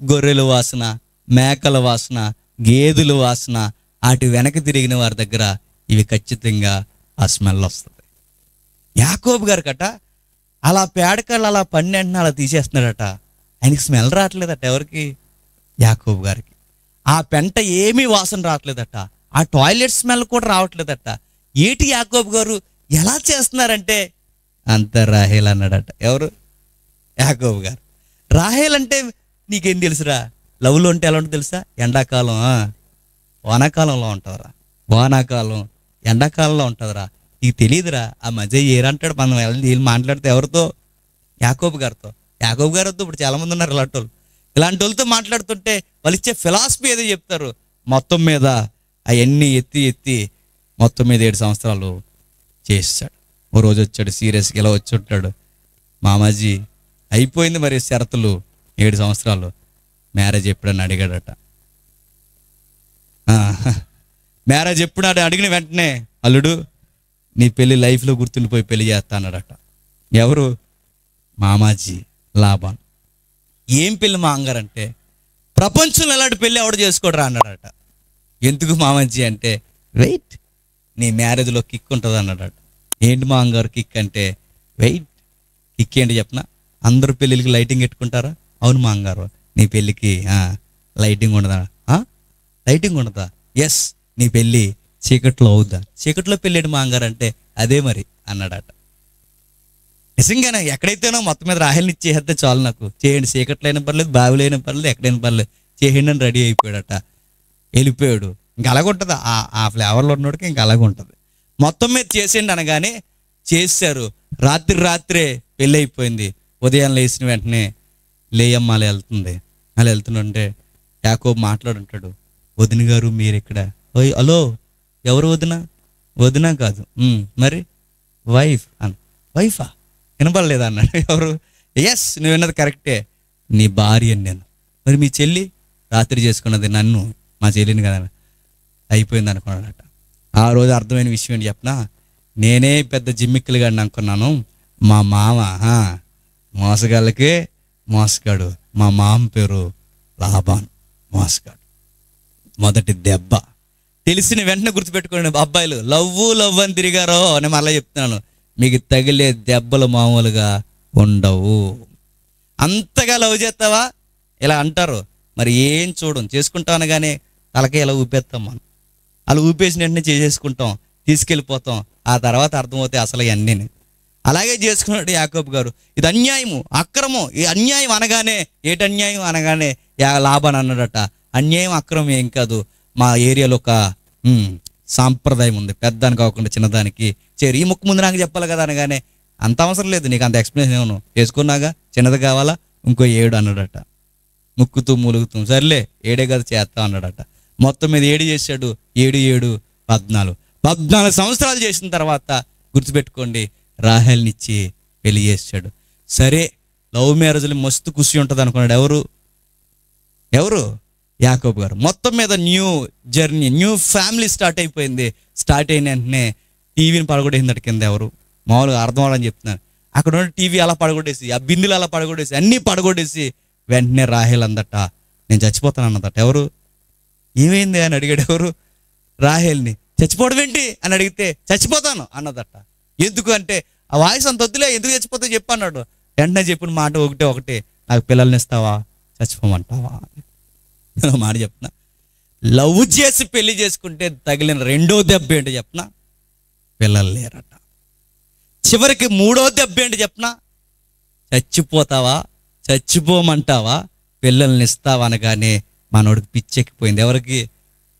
గొర్రెల వాసన, మేకల వాసన, గేదెల వాసన. అటు వెనక తిరిగిన వారి దగ్గర ఇవి ఖచ్చితంగా ఆ స్మెల్ వస్తుంది. యాకోబు గారు కట అలా పేడకాళ్ళు అలా పని వెంటనే అలా తీసేస్తున్నాడట. ఆయనకి స్మెల్ రావట్లేదట. ఎవరికి? యాకోబు గారికి. ఆ పెంట ఏమీ వాసన రావట్లేదట. ఆ టాయిలెట్ స్మెల్ కూడా రావట్లేదట. ఏటి యాకోబు గారు ఎలా చేస్తున్నారంటే, అంత రాహేల్ అన్నాడట. ఎవరు? యాకోబు గారు. రాహేల్ అంటే నీకేం తెలుసురా? లవ్లో ఉంటే ఎలా ఉంటుంది తెలుసా? ఎండాకాలం వానాకాలంలో ఉంటుందిరా. వానాకాలం ఎండాకాలంలో ఉంటుందిరా. నీకు తెలియదురా. ఆ మధ్య ఏరంటాడు మనం వీళ్ళు మాట్లాడితే ఎవరితో? యాకోబు గారితో. యాకోబు గారితో ఇప్పుడు చాలామంది ఉన్నారు ఇలాంటి వాళ్ళతో మాట్లాడుతుంటే వాళ్ళు ఇచ్చే ఫిలాసఫీ ఏదో చెప్తారు. మొత్తం మీద అవన్నీ ఎత్తి మొత్తం మీద 7 సంవత్సరాలు చేస్తాడు. ఓ రోజు వచ్చాడు సీరియస్గా, ఇలా వచ్చి ఉంటాడు. మామాజీ అయిపోయింది మరి షరతులు, 7 సంవత్సరాలు, మ్యారేజ్ ఎప్పుడని అడిగాడట. మ్యారేజ్ ఎప్పుడు అడిగిన వెంటనే, అల్లుడు నీ పెళ్ళి లైఫ్లో గుర్తుండిపోయి పెళ్లి చేస్తా అన్నాడట. ఎవరు? మామాజీ లాబాన్. ఏం పెళ్ళి మా అంగారంటే, ప్రపంచంలో ఎలాంటి పెళ్ళి ఎవడు చేసుకోడరా అన్నాడట. ఎందుకు మామాజీ అంటే, వెయిట్, నీ మ్యారేజ్లో కిక్ ఉంటుంది అన్నాడట. ఏంటి మా అంగారు కిక్ అంటే? వెయిట్. కిక్ ఏంటి చెప్పనా? అందరూ పెళ్ళిళ్ళకి లైటింగ్ పెట్టుకుంటారా? అవును మా అంగారు, నీ పెళ్ళికి లైటింగ్ ఉండదా? లైటింగ్ ఉండదా? ఎస్, నీ పెళ్ళి చీకట్లో అవుద్దా? చీకట్లో పెళ్ళేడు మా అంగారు అంటే, అదే మరి అన్నాడట. నిజంగానే ఎక్కడైతేనో మొత్తం మీద రాహేల్ని ఇచ్చేస్తే చాలు, నాకు చేయండి, చీకట్లో అయినా పర్లేదు, బావిలో అయినా పర్లేదు, ఎక్కడైనా పర్లేదు, చేయండి అని రెడీ అయిపోయాడట. వెళ్ళిపోయాడు. ఇంకా అలాగుంటుంది ఆ ఫ్లేవర్లో ఉన్నోడికి, ఇంకా అలాగుంటుంది. మొత్తం మీద చేసేయండి అనగానే చేశారు. రాత్రే పెళ్ళి అయిపోయింది. ఉదయం లేచిన వెంటనే లేయమ్మ అలా వెళ్తుంది. అలా వెళ్తుంటే యాకోబు మాట్లాడుంటాడు. వదిన గారు మీరు ఇక్కడ? ఓయ్ హలో, ఎవరు వదిన? వదిన కాదు మరి వైఫ్ అన్న. వైఫా? వినపడలేదా అన్నాడు. ఎవరు? ఎస్, నువ్వు విన్నది కరెక్టే, నీ భార్య అని నేను. మరి మీ చెల్లి? రాత్రి చేసుకున్నది నన్ను, మా చెల్లిని కదా. అయిపోయింది అనుకున్నాడట. ఆ రోజు అర్థమైన విషయం ఏంటి చెప్పనా? నేనే పెద్ద జిమ్మిక్కులుగా అనుకున్నాను. మా మామ మోసగాళ్ళకే మోసగాడు. మా మామ పేరు లాబాన్, మోసగాడు. మొదటి దెబ్బ తెలిసిన వెంటనే గుర్తుపెట్టుకోండి అబ్బాయిలు. లవ్ అని తిరిగారో నేను మళ్ళీ చెప్తున్నాను, మీకు తగిలే దెబ్బలు మామూలుగా ఉండవు. అంతగా లవ్ చేస్తావా? ఇలా అంటారు, మరి ఏం చూడం, చేసుకుంటాం అనగానే తలకే ఇలా ఊపేస్తాం మనం. అలా ఊపేసిన వెంటనే చేసేసుకుంటాం, తీసుకెళ్ళిపోతాం. ఆ తర్వాత అర్థమవుతాయి అసలు ఇవన్నీ. అలాగే చేసుకున్నాడు యాకోబు గారు. ఇది అన్యాయము, అక్రమం. ఈ అన్యాయం అనగానే ఏటి అన్యాయం అనగానే లాభాన్ని అన్నాడట. అన్యాయం అక్రమం ఏం కాదు, మా ఏరియాలో ఒక సాంప్రదాయం ఉంది, పెద్దానికి కాకుండా చిన్నదానికి చేరి ఈ ముక్కు ముందు నాకు చెప్పాలి కదా అనగానే, అంత అవసరం లేదు నీకు, అంత ఎక్స్ప్లెనేషన్ ఏమను, చేసుకున్నాగా చిన్నది కావాలా ఇంకో 7 అన్నాడట. ముక్కుతూ మూలుగుతూ సర్లే 7 కదా చేస్తాం అన్నాడట. మొత్తం మీద 7 చేశాడు. 7 7 14 సంవత్సరాలు చేసిన తర్వాత గుర్తుపెట్టుకోండి, రాహేల్నిచ్చి పెళ్లి చేశాడు. సరే, లవ్ మ్యారేజ్లు మస్తు ఖుషి ఉంటుంది అనుకున్నాడు. ఎవరు యాకోబు గారు. మొత్తం మీద new journey, new family start అయిపోయింది. స్టార్ట్ అయిన వెంటనే టీవీని పడగొట్టేసిందట కింద. ఎవరు మామూలుగా అర్థం అవ్వాలని చెప్తున్నారు. అక్కడ ఉన్న టీవీ అలా పడగొట్టేసి, ఆ బిందులు అలా పడగొట్టేసి, అన్నీ పడగొట్టేసి వెంటనే రాహేల్ అందట నేను చచ్చిపోతాను అన్నదట. ఎవరు? ఏమైంది అని అడిగాడు. ఎవరు? రాహేల్ని. చచ్చిపోవడం ఏంటి అని అడిగితే చచ్చిపోతాను అన్నదట. ఎందుకు అంటే ఆ వాయిస్ అంత వద్దులే, ఎందుకు చచ్చిపోతే చెప్పు అన్నాడు. వెంటనే చెప్పిన మాట ఒకటే, నాకు పిల్లల్ని ఇస్తావా, చచ్చిపోమంటావా? మాట చెప్తున్నా, లవ్ చేసి పెళ్లి చేసుకుంటే తగిలిన 2వ దెబ్బ ఏంటి చెప్పనా? పిల్లలు లేరట. చివరికి 3వ దెబ్బ ఏంటి చెప్పనా? చచ్చిపోతావా, చచ్చిపోమంటావా, పిల్లల్ని ఇస్తావా అనగానే మనోడికి పిచ్చెక్కిపోయింది. ఎవరికి?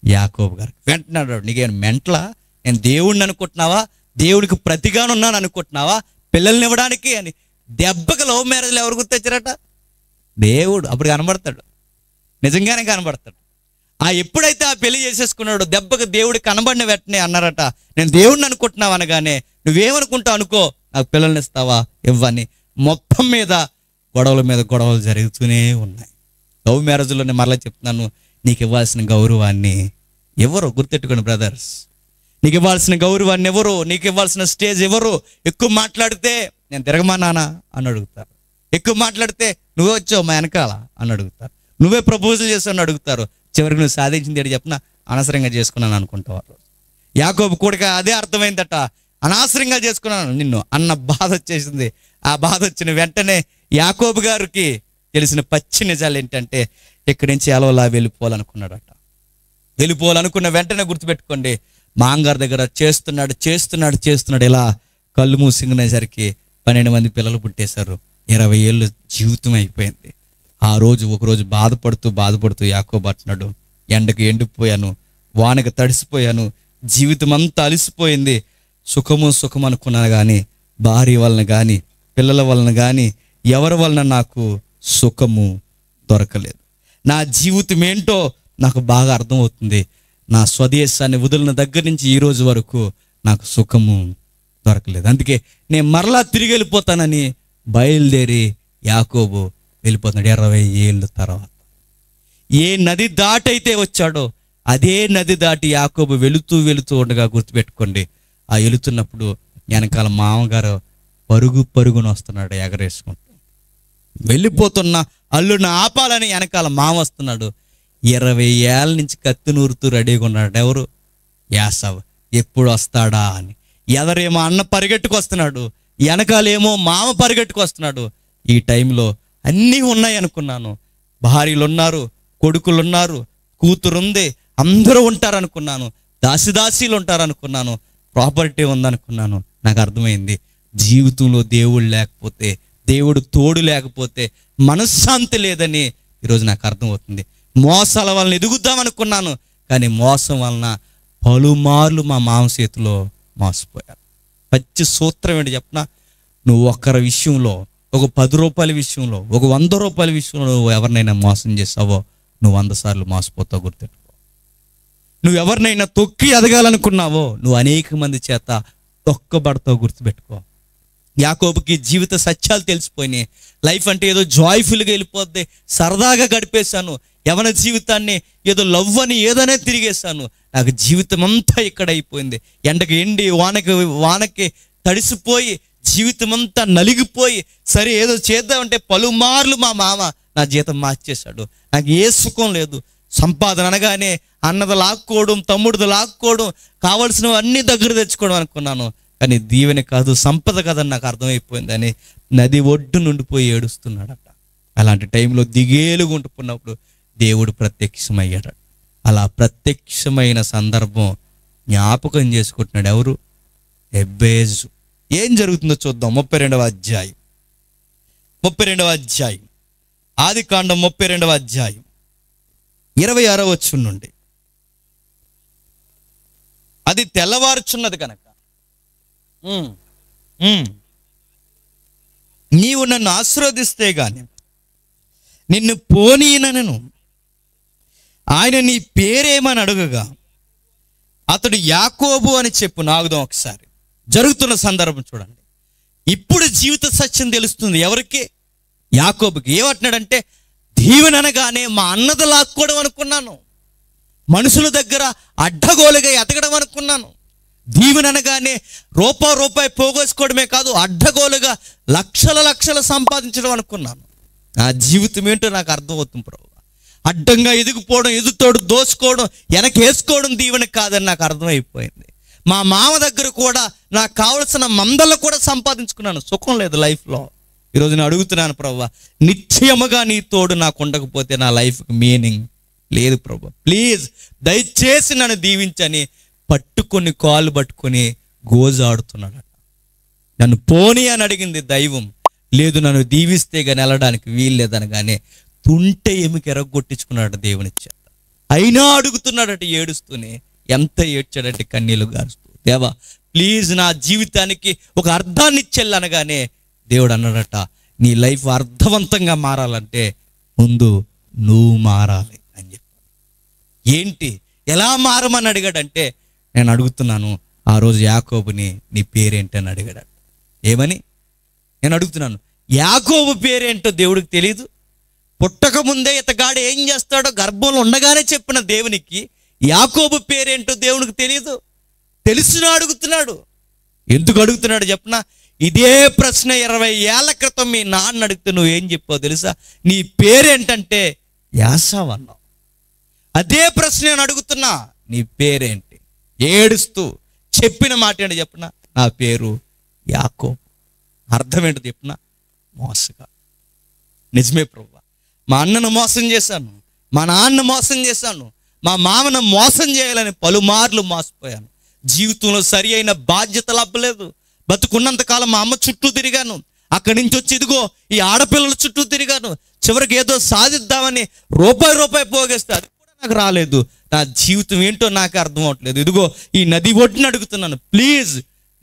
యాకోబు గారికి. వెంటనే అన్నాడు, నీకేం మెంట్లా? నేను దేవుడిని అనుకుంటున్నావా, దేవుడికి ప్రతిగాను ఉన్నాను అనుకుంటున్నావా పిల్లల్ని ఇవ్వడానికి అని. దెబ్బకి లవ్ మ్యారేజ్లు ఎవరు గుర్తొచ్చారట? దేవుడు. అప్పుడు కనబడతాడు, నిజంగానే కనబడతాడు. ఎప్పుడైతే ఆ పెళ్లి చేసేసుకున్నాడు, దెబ్బకి దేవుడు కనబడిన వెంటనే అన్నారట, నేను దేవుడిని అనుకుంటున్నావు అనగానే, నువ్వేమనుకుంటావు అనుకో, నాకు పిల్లల్ని ఇస్తావా ఇవ్వని. మొత్తం మీద గొడవల మీద గొడవలు జరుగుతూనే ఉన్నాయి. లవ్ మ్యారేజ్లోనే మరలా చెప్తున్నాను, నీకు ఇవ్వాల్సిన గౌరవాన్ని ఎవరు గుర్తెట్టుకోండి బ్రదర్స్. నీకు ఇవ్వాల్సిన గౌరవాన్ని ఎవరు, నీకు ఇవ్వాల్సిన స్టేజ్ ఎవరు. ఎక్కువ మాట్లాడితే నేను తిరగమానానా అని అడుగుతారు. ఎక్కువ మాట్లాడితే నువ్వే వచ్చావు మా వెనకాల అని అడుగుతారు. నువ్వే ప్రపోజల్ చేస్తావు అని అడుగుతారు. చివరికి నువ్వు సాధించింది ఏంటి చెప్పిన? అనవసరంగా చేసుకున్నాను అనుకుంటావు. యాకోబు కూడా అదే అర్థమైందట, అనవసరంగా చేసుకున్నాను నిన్ను అన్న బాధ వచ్చేసింది. ఆ బాధ వచ్చిన వెంటనే యాకోబు గారికి తెలిసిన పచ్చి నిజాలు ఏంటంటే, ఇక్కడి నుంచి ఎలవలా వెళ్ళిపోవాలనుకున్నాడట. వెళ్ళిపోవాలనుకున్న వెంటనే గుర్తుపెట్టుకోండి, మాంగారు దగ్గర చేస్తున్నాడు. ఇలా కళ్ళు మూసుకునేసరికి 12 మంది పిల్లలు పుట్టేశారు. 20 ఏళ్ళు జీవితం అయిపోయింది. ఒకరోజు బాధపడుతూ యాకోబు అంటున్నాడు, ఎండకు ఎండిపోయాను, వానకు తడిసిపోయాను, జీవితం అంతా అలిసిపోయింది. సుఖము అనుకున్నాను కానీ భార్య వలన కానీ పిల్లల వలన కానీ ఎవరి వలన నాకు సుఖము దొరకలేదు. నా జీవితం ఏంటో నాకు బాగా అర్థమవుతుంది. నా స్వదేశాన్ని వదిలిన దగ్గర నుంచి ఈ రోజు వరకు నాకు సుఖము దొరకలేదు. అందుకే నేను మరలా తిరిగి వెళ్ళిపోతానని బయలుదేరి యాకోబు వెళ్ళిపోతున్నాడు 20 ఏళ్ళ తర్వాత. ఏ నది దాటైతే వచ్చాడో అదే నది దాటి యాకోబు వెళుతూ ఉండగా గుర్తుపెట్టుకోండి, ఆ వెళుతున్నప్పుడు వెనకాల మామగారు పరుగున వస్తున్నాడు ఎగరేసుకుంటూ. వెళ్ళిపోతున్న అల్లుడిని ఆపాలని వెనకాల మామ వస్తున్నాడు. 20 ఏళ్ళ నుంచి కత్తి నూరుతూ రెడీగా ఉన్నాడు. ఎవరు? యాసవ్. ఎప్పుడు వస్తాడా అని. ఎదరేమో అన్న పరిగెట్టుకు వస్తున్నాడు, వెనకాలేమో మామ పరిగెట్టుకు వస్తున్నాడు. ఈ టైంలో అన్నీ ఉన్నాయి అనుకున్నాను, భార్యలు ఉన్నారు, కొడుకులున్నారు, కూతురుంది, అందరూ ఉంటారనుకున్నాను, దాసీలు ఉంటారనుకున్నాను, ప్రాపర్టీ ఉందనుకున్నాను. నాకు అర్థమైంది, జీవితంలో దేవుడు లేకపోతే, దేవుడు తోడు లేకపోతే మనశ్శాంతి లేదని ఈరోజు నాకు అర్థమవుతుంది. మోసాల వలన ఎదుగుద్దామనుకున్నాను, కానీ మోసం వలన పలుమార్లు మా మామ చేతిలో మోసపోయాను. పచ్చి సూత్రం ఏంటి చెప్పనా? నువ్వు ఒక్కరి విషయంలో, ఒక 10 రూపాయల విషయంలో, ఒక 100 రూపాయల విషయంలో నువ్వు ఎవరినైనా మోసం చేసావో నువ్వు 100 సార్లు మోసపోతావు. గుర్తెట్టుకో. నువ్వు ఎవరినైనా తొక్కి ఎదగాలనుకున్నావో నువ్వు అనేక మంది చేత తొక్కబడతావు. గుర్తుపెట్టుకో. యాకోబుకి జీవిత సత్యాలు తెలిసిపోయినాయి. లైఫ్ అంటే ఏదో జాయ్ఫుల్గా వెళ్ళిపోద్ది, సరదాగా గడిపేశాను, యవన జీవితాన్ని ఏదో లవ్ అని ఏదైనా తిరిగేశాను, నాకు జీవితం అంతా ఇక్కడ అయిపోయింది. ఎండకి ఎండి వానకి తడిసిపోయి జీవితం అంతా నలిగిపోయి, సరే ఏదో చేద్దామంటే పలుమార్లు మా మామ నా జీతం మార్చేశాడు. నాకు ఏ సుఖం లేదు. సంపాదన అనగానే అన్నది లాక్కోవడం, తమ్ముడిది లాక్కోవడం, కావలసినవి అన్నీ దగ్గర తెచ్చుకోవడం అనుకున్నాను. కానీ దీవెన కాదు, సంపద కాదని నాకు అర్థమైపోయిందని నది ఒడ్డు నుండిపోయి ఏడుస్తున్నాడట. అలాంటి టైంలో దిగేలుగా ఉంటున్నప్పుడు దేవుడు ప్రత్యక్షమయ్యాడు. అలా ప్రత్యక్షమైన సందర్భం జ్ఞాపకం చేసుకుంటున్నాడు. ఎవరు? ఎబ్బేజు. ఏం జరుగుతుందో చూద్దాం. 32వ అధ్యాయం 32వ అధ్యాయం ఆదికాండం 32వ అధ్యాయం 26వ వచనం నుండి. అది తెల్లవారుచున్నది కనుక నీవు నన్ను ఆశీర్వదిస్తే గాని నిన్ను పోనీనను. ఆయన నీ పేరేమని అడుగగా అతడు యాకోబు అని చెప్పు. నాగుదాం ఒకసారి. జరుగుతున్న సందర్భం చూడండి. ఇప్పుడు జీవిత సత్యం తెలుస్తుంది. ఎవరికి? యాకోబుకి. ఏమంటున్నాడంటే, దీవెన అనగానే మా అన్నది లాక్కోవడం అనుకున్నాను, మనుషుల దగ్గర అడ్డగోలుగా ఎతకడం అనుకున్నాను. దీవెన అనగానే రూపాయి పోగేసుకోవడమే కాదు, అడ్డగోలుగా లక్షలు సంపాదించడం అనుకున్నాను. నా జీవితం ఏంటో నాకు అర్థమవుతుంది ప్రభు. అడ్డంగా ఎదిగిపోవడం, ఎదుటోడు దోసుకోవడం, వెనకేసుకోవడం దీవెన కాదని నాకు అర్థమైపోయింది. మా మామ దగ్గర కూడా నాకు కావలసిన మందలు కూడా సంపాదించుకున్నాను. సుఖం లేదు లైఫ్లో. ఈరోజు నేను అడుగుతున్నాను ప్రభువా, నిశ్చయముగా నీ తోడు నాకు ఉండకపోతే నా లైఫ్కి మీనింగ్ లేదు ప్రభు. ప్లీజ్ దయచేసి నన్ను దీవించని పట్టుకొని కాళ్ళు పట్టుకొని గోజాడుతున్నాడు. నన్ను పోనీ అని అడిగింది దైవం. లేదు, నన్ను దీవిస్తే కానీ వెళ్ళడానికి వీల్లేదనగానే తుంటే ఎమికి ఎరగొట్టించుకున్నాడు దేవుని చేత. అయినా అడుగుతున్నాడట ఏడుస్తూనే. ఎంత ఏడ్చాడంటే కన్నీళ్ళు గారుస్తూ, దేవా ప్లీజ్ నా జీవితానికి ఒక అర్థాన్ని ఇచ్చెళ్ళు అనగానే దేవుడు అన్నాడట, నీ లైఫ్ అర్థవంతంగా మారాలంటే ముందు నువ్వు మారాలి అని చెప్పాడు. ఏంటి, ఎలా మారమని అడిగాడంటే, నేను అడుగుతున్నాను ఆ రోజు యాకోబుని నీ పేరేంటి అని అడిగాడు. ఏమని? నేను అడుగుతున్నాను, యాకోబు పేరేంటో దేవుడికి తెలియదు? పుట్టక ముందే ఇతగాడు ఏం చేస్తాడో గర్భంలో ఉండగానే చెప్పిన దేవునికి యాకోబు పేరేంటో దేవునికి తెలియదు? తెలిసినా అడుగుతున్నాడు. ఎందుకు అడుగుతున్నాడు చెప్పనా? ఇదే ప్రశ్న 20 ఏళ్ల క్రితం మీ నాన్న అడిగితే నువ్వేం చెప్పావు తెలుసా? నీ పేరేంటంటే యాసావు అన్నావు. అదే ప్రశ్న నేను అడుగుతున్నా, నీ పేరేంటి? ఏడుస్తూ చెప్పిన మాట ఏంటి చెప్పనా? నా పేరు యాకోబు. అర్థం ఏంటో చెప్పనా? మోసగా. నిజమే ప్రభువా, మా అన్నను మోసం చేశాను, మా నాన్న మోసం చేశాను, మా మామను మోసం చేయాలని పలుమార్లు మోసపోయాను. జీవితంలో సరి అయిన బాధ్యతలు అవ్వలేదు. బతుకున్నంతకాలం మా అమ్మ చుట్టూ తిరిగాను, అక్కడి నుంచి వచ్చి ఇదిగో ఈ ఆడపిల్లల చుట్టూ తిరిగాను. చివరికి ఏదో సాధిద్దామని రూపాయి పోగేస్తే అది కూడా నాకు రాలేదు. నా జీవితం ఏంటో నాకు అర్థం అవట్లేదు. ఇదిగో ఈ నది ఒడ్డున అడుగుతున్నాను, ప్లీజ్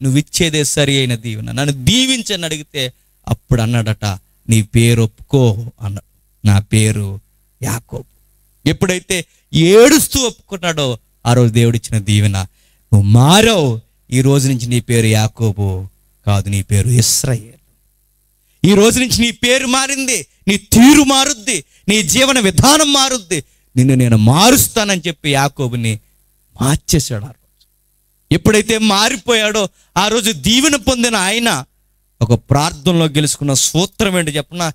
నువ్వు ఇచ్చేదే సరి అయిన దీవెన, నన్ను దీవించని అడిగితే అప్పుడు అన్నాడట, నీ పేరు ఒప్పుకో అన్నాడు. నా పేరు యాకోబు. ఎప్పుడైతే ఏడుస్తూ ఒప్పుకున్నాడో ఆ రోజు దేవుడిచ్చిన దీవెన, నువ్వు మారావు. ఈ రోజు నుంచి నీ పేరు యాకోబు కాదు, నీ పేరు ఇశ్రాయేలు. ఈ రోజు నుంచి నీ పేరు మారింది, నీ తీరు మారుద్ది, నీ జీవన విధానం మారుద్ది, నిన్ను నేను మారుస్తానని చెప్పి యాకోబుని మార్చేశాడు. ఆ రోజు ఎప్పుడైతే మారిపోయాడో ఆ రోజు దీవెన పొందిన ఆయన ఒక ప్రార్థనలో గెలుచుకున్న సూత్రం ఏంటి చెప్పనా?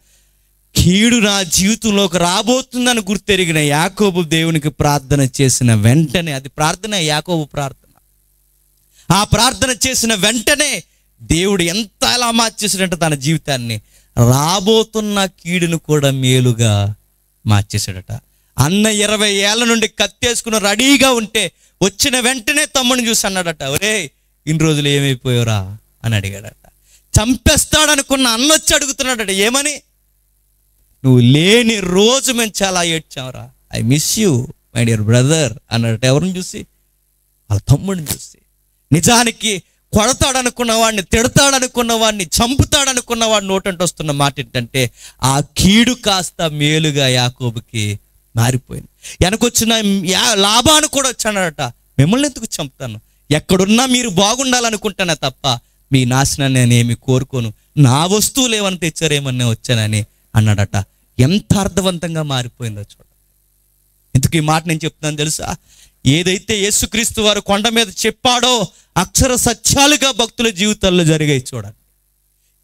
కీడు నా జీవితంలోకి రాబోతుందని గుర్తెరిగిన యాకోబు దేవునికి ప్రార్థన చేసిన వెంటనే, అది ప్రార్థన, యాకోబు ప్రార్థన. ఆ ప్రార్థన చేసిన వెంటనే దేవుడు ఎంత ఎలా మార్చేసాడంటే తన జీవితాన్ని, రాబోతున్న కీడును కూడా మేలుగా మార్చేశాడట. అన్న 20 ఏళ్ల నుండి కత్తేసుకుని రెడీగా ఉంటే వచ్చిన వెంటనే తమ్ముడిని చూసి అన్నాడట, ఒరే ఇన్ని రోజులు ఏమైపోయారా అని అడిగాడట. చంపేస్తాడనుకున్న అన్న వచ్చి అడుగుతున్నాడట, ఏమని? నువ్వు లేని రోజు మేము చాలా ఏడ్చావురా, I miss you my dear brother అన్నాడట. ఎవరిని చూసి? వాళ్ళ తమ్ముడిని చూసి. నిజానికి కొడతాడనుకున్న వాడిని, తిడతాడనుకున్న వాడిని, చంపుతాడనుకున్న వాడిని నోటంటే వస్తున్న మాట ఏంటంటే, ఆ కీడు కాస్త మేలుగా యాకోబుకి మారిపోయింది. వెనకొచ్చిన లాభాన్ని కూడా వచ్చాడట, మిమ్మల్ని ఎందుకు చంపుతాను, ఎక్కడున్నా మీరు బాగుండాలనుకుంటానే తప్ప మీ నాశనాన్ని నేనేమి కోరుకోను, నా వస్తువులు ఏమని తెచ్చారేమన్నా వచ్చానని అన్నాడట. ఎంత అర్థవంతంగా మారిపోయిందో చూడండి. ఎందుకు ఈ మాట నేను చెప్తున్నాను తెలుసా? ఏదైతే యేసుక్రీస్తు వారు కొండ మీద చెప్పాడో అక్షర సత్యాలుగా భక్తుల జీవితాల్లో జరిగాయి చూడండి.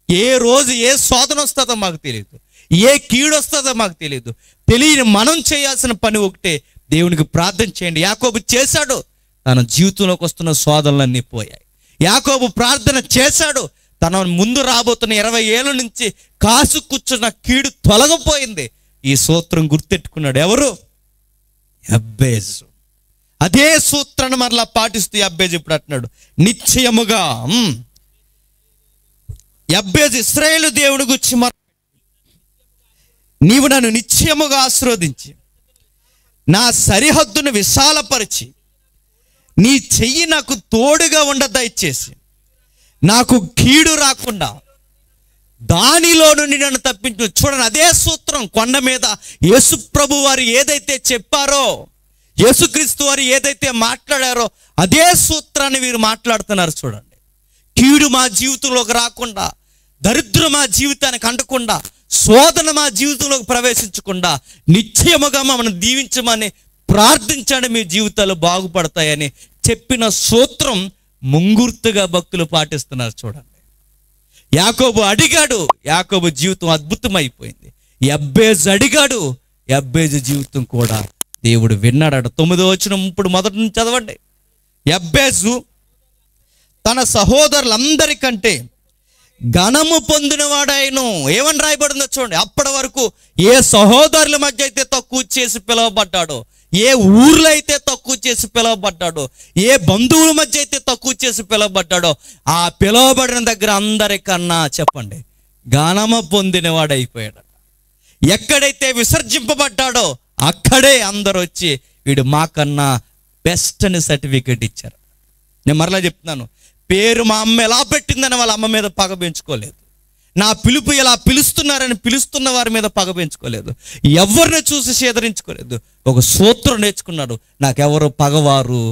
ఏ రోజు ఏ శోధన వస్తుందో మాకు తెలియదు, ఏ కీడు వస్తుందో మాకు తెలియదు. తెలియని మనం చేయాల్సిన పని ఒకటే, దేవునికి ప్రార్థన చేయండి. యాకోబు చేశాడు, తన జీవితంలోకి వస్తున్న శోధనలన్నీ పోయాయి. యాకోబు ప్రార్థన చేశాడు, తన ముందు రాబోతున్న 20 ఏళ్ళ నుంచి కాసు కూర్చున్న కీడు తొలగిపోయింది. ఈ సూత్రం గుర్తెట్టుకున్నాడు. ఎవరు? యబ్బేజు. అదే సూత్రాన్ని మరలా పాటిస్తూ యబ్బేజు ఇప్పుడు అంటున్నాడు, నిశ్చయముగా యబ్బేజు ఇశ్రాయేలు దేవుని గురించి నీవు నన్ను నిశ్చయముగా ఆశీర్వదించి నా సరిహద్దును విశాలపరిచి నీ చెయ్యి నాకు తోడుగా ఉండ దయచేసి నాకు కీడు రాకుండా దానిలో నుండి నన్ను తప్పించు. చూడండి, అదే సూత్రం కొండ మీద యేసు ప్రభు వారు ఏదైతే చెప్పారో, యేసుక్రీస్తు వారు ఏదైతే మాట్లాడారో అదే సూత్రాన్ని వీరు మాట్లాడుతున్నారు. చూడండి, కీడు మా జీవితంలోకి రాకుండా, దరిద్రం మా జీవితానికి అంటకుండా, శోధన మా జీవితంలోకి ప్రవేశించకుండా నిశ్చయముగా మమ్మల్ని దీవించమని ప్రార్థించండి, మీ జీవితాలు బాగుపడతాయని చెప్పిన సూత్రం ముంగుర్తుగా భక్తులు పాటిస్తున్నారు. చూడండి, యాకోబు అడిగాడు, యాకోబు జీవితం అద్భుతమైపోయింది. యబ్బేజు అడిగాడు, యబ్బేజు జీవితం కూడా దేవుడు విన్నాడట. 9వ వచనం ఇప్పుడు మొదటి నుంచి చదవండి. యబ్బేజు తన సహోదరులందరికంటే ఘనము పొందినవాడాయను. ఏమని రాయబడిందో చూడండి. అప్పటి వరకు ఏ సహోదరుల మధ్య అయితే తక్కువ చేసి పిలువబడ్డాడో, ఏ ఊర్లో అయితే తక్కువ చేసి పిలువబడ్డాడో, ఏ బంధువుల మధ్య అయితే తక్కువ చేసి పిలువబడ్డాడో, ఆ పిలువబడిన దగ్గర అందరికన్నా చెప్పండి ఘనము పొందినవాడు అయిపోయాడట. ఎక్కడైతే విసర్జింపబడ్డాడో అక్కడే అందరూ వచ్చి వీడు మాకన్నా బెస్ట్ అని సర్టిఫికేట్ ఇచ్చారు. నేను మరలా చెప్తున్నాను, పేరు మా అమ్మ ఎలా పెట్టిందని వాళ్ళ అమ్మ మీద పగ పెంచుకోలేదు. నా పిలుపు ఎలా పిలుస్తున్నారని పిలుస్తున్న వారి మీద పగ పెంచుకోలేదు. ఎవరిని చూసి సేదరించుకోలేదు. ఒక సూత్రం నేర్చుకున్నాడు, నాకెవరు పగవారు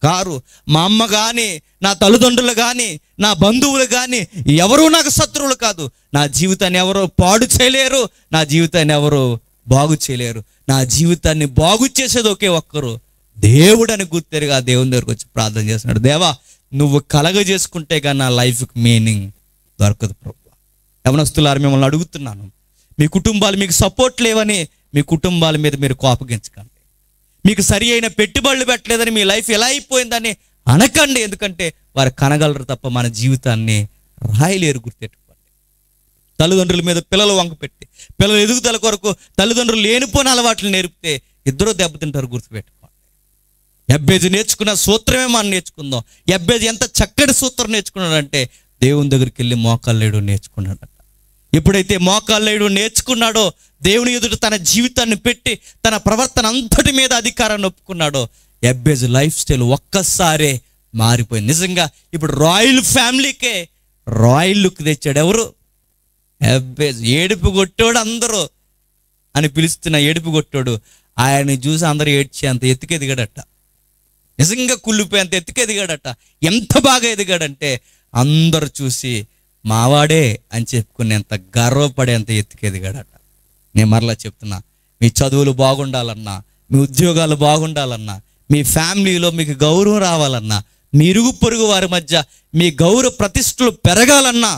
కారు. మా అమ్మ కానీ, నా తల్లిదండ్రులు కానీ, నా బంధువులు కానీ ఎవరూ నాకు శత్రువులు కాదు. నా జీవితాన్ని ఎవరో పాడు చేయలేరు, నా జీవితాన్ని ఎవరు బాగు చేయలేరు. నా జీవితాన్ని బాగు చేసేది ఒకే ఒక్కరు దేవుడని గుర్తెరిగా దేవుని దగ్గరకు వచ్చి ప్రార్థన చేస్తున్నాడు. దేవా, నువ్వు కలగజేసుకుంటే కానీ నా లైఫ్కి మీనింగ్ దొరకదు ప్రభు. యవనస్తులారు, మిమ్మల్ని అడుగుతున్నాను, మీ కుటుంబాలు మీకు సపోర్ట్ లేవని మీ కుటుంబాల మీద మీరు కోపగించకండి. మీకు సరి అయిన పెట్టుబడులు పెట్టలేదని మీ లైఫ్ ఎలా అయిపోయిందని అనకండి. ఎందుకంటే వారు కనగలరు తప్ప మన జీవితాన్ని రాయలేరు. గుర్తెట్టుకోండి. తల్లిదండ్రుల మీద పిల్లలు వంక పెట్టి పిల్లల ఎదుగుదల కొరకు తల్లిదండ్రులు లేనిపోయిన అలవాట్లు నేర్పితే ఇద్దరు దెబ్బతింటారు. గుర్తుపెట్టుకోండి. యబ్బేజు నేర్చుకున్న సూత్రమే మనం నేర్చుకుందాం. యబ్బేజు ఎంత చక్కటి సూత్రం నేర్చుకున్నాడంటే దేవుని దగ్గరికి వెళ్ళి మోకాళ్ళేడు నేర్చుకున్నాడట. ఎప్పుడైతే మోకాళ్ళేడు నేర్చుకున్నాడో, దేవుని ఎదుట తన జీవితాన్ని పెట్టి తన ప్రవర్తన అంతటి మీద అధికారాన్ని ఒప్పుకున్నాడో, యబ్బేజు లైఫ్ స్టైల్ ఒక్కసారే మారిపోయింది. నిజంగా ఇప్పుడు రాయల్ ఫ్యామిలీకే రాయల్ లుక్ తెచ్చాడు. ఎవరు? యబ్బేజు. ఏడుపు కొట్టోడు అందరూ అని పిలుస్తున్న ఏడుపు కొట్టోడు ఆయన్ని చూసి అందరూ ఏడ్చి అంత ఎత్తుకెదిగాడట. నిజంగా కుళ్ళిపోయి అంత ఎత్తుకెదిగాడట. ఎంత బాగా ఎదిగాడంటే అందరు చూసి మావాడే అని చెప్పుకునేంత గర్వపడేంత ఎత్తుకెదిగాడట. నేను మరలా చెప్తున్నా, మీ చదువులు బాగుండాలన్నా, మీ ఉద్యోగాలు బాగుండాలన్నా, మీ ఫ్యామిలీలో మీకు గౌరవం రావాలన్నా, మీ ఇరుగు పొరుగు వారి మధ్య మీ గౌరవ ప్రతిష్టలు పెరగాలన్నా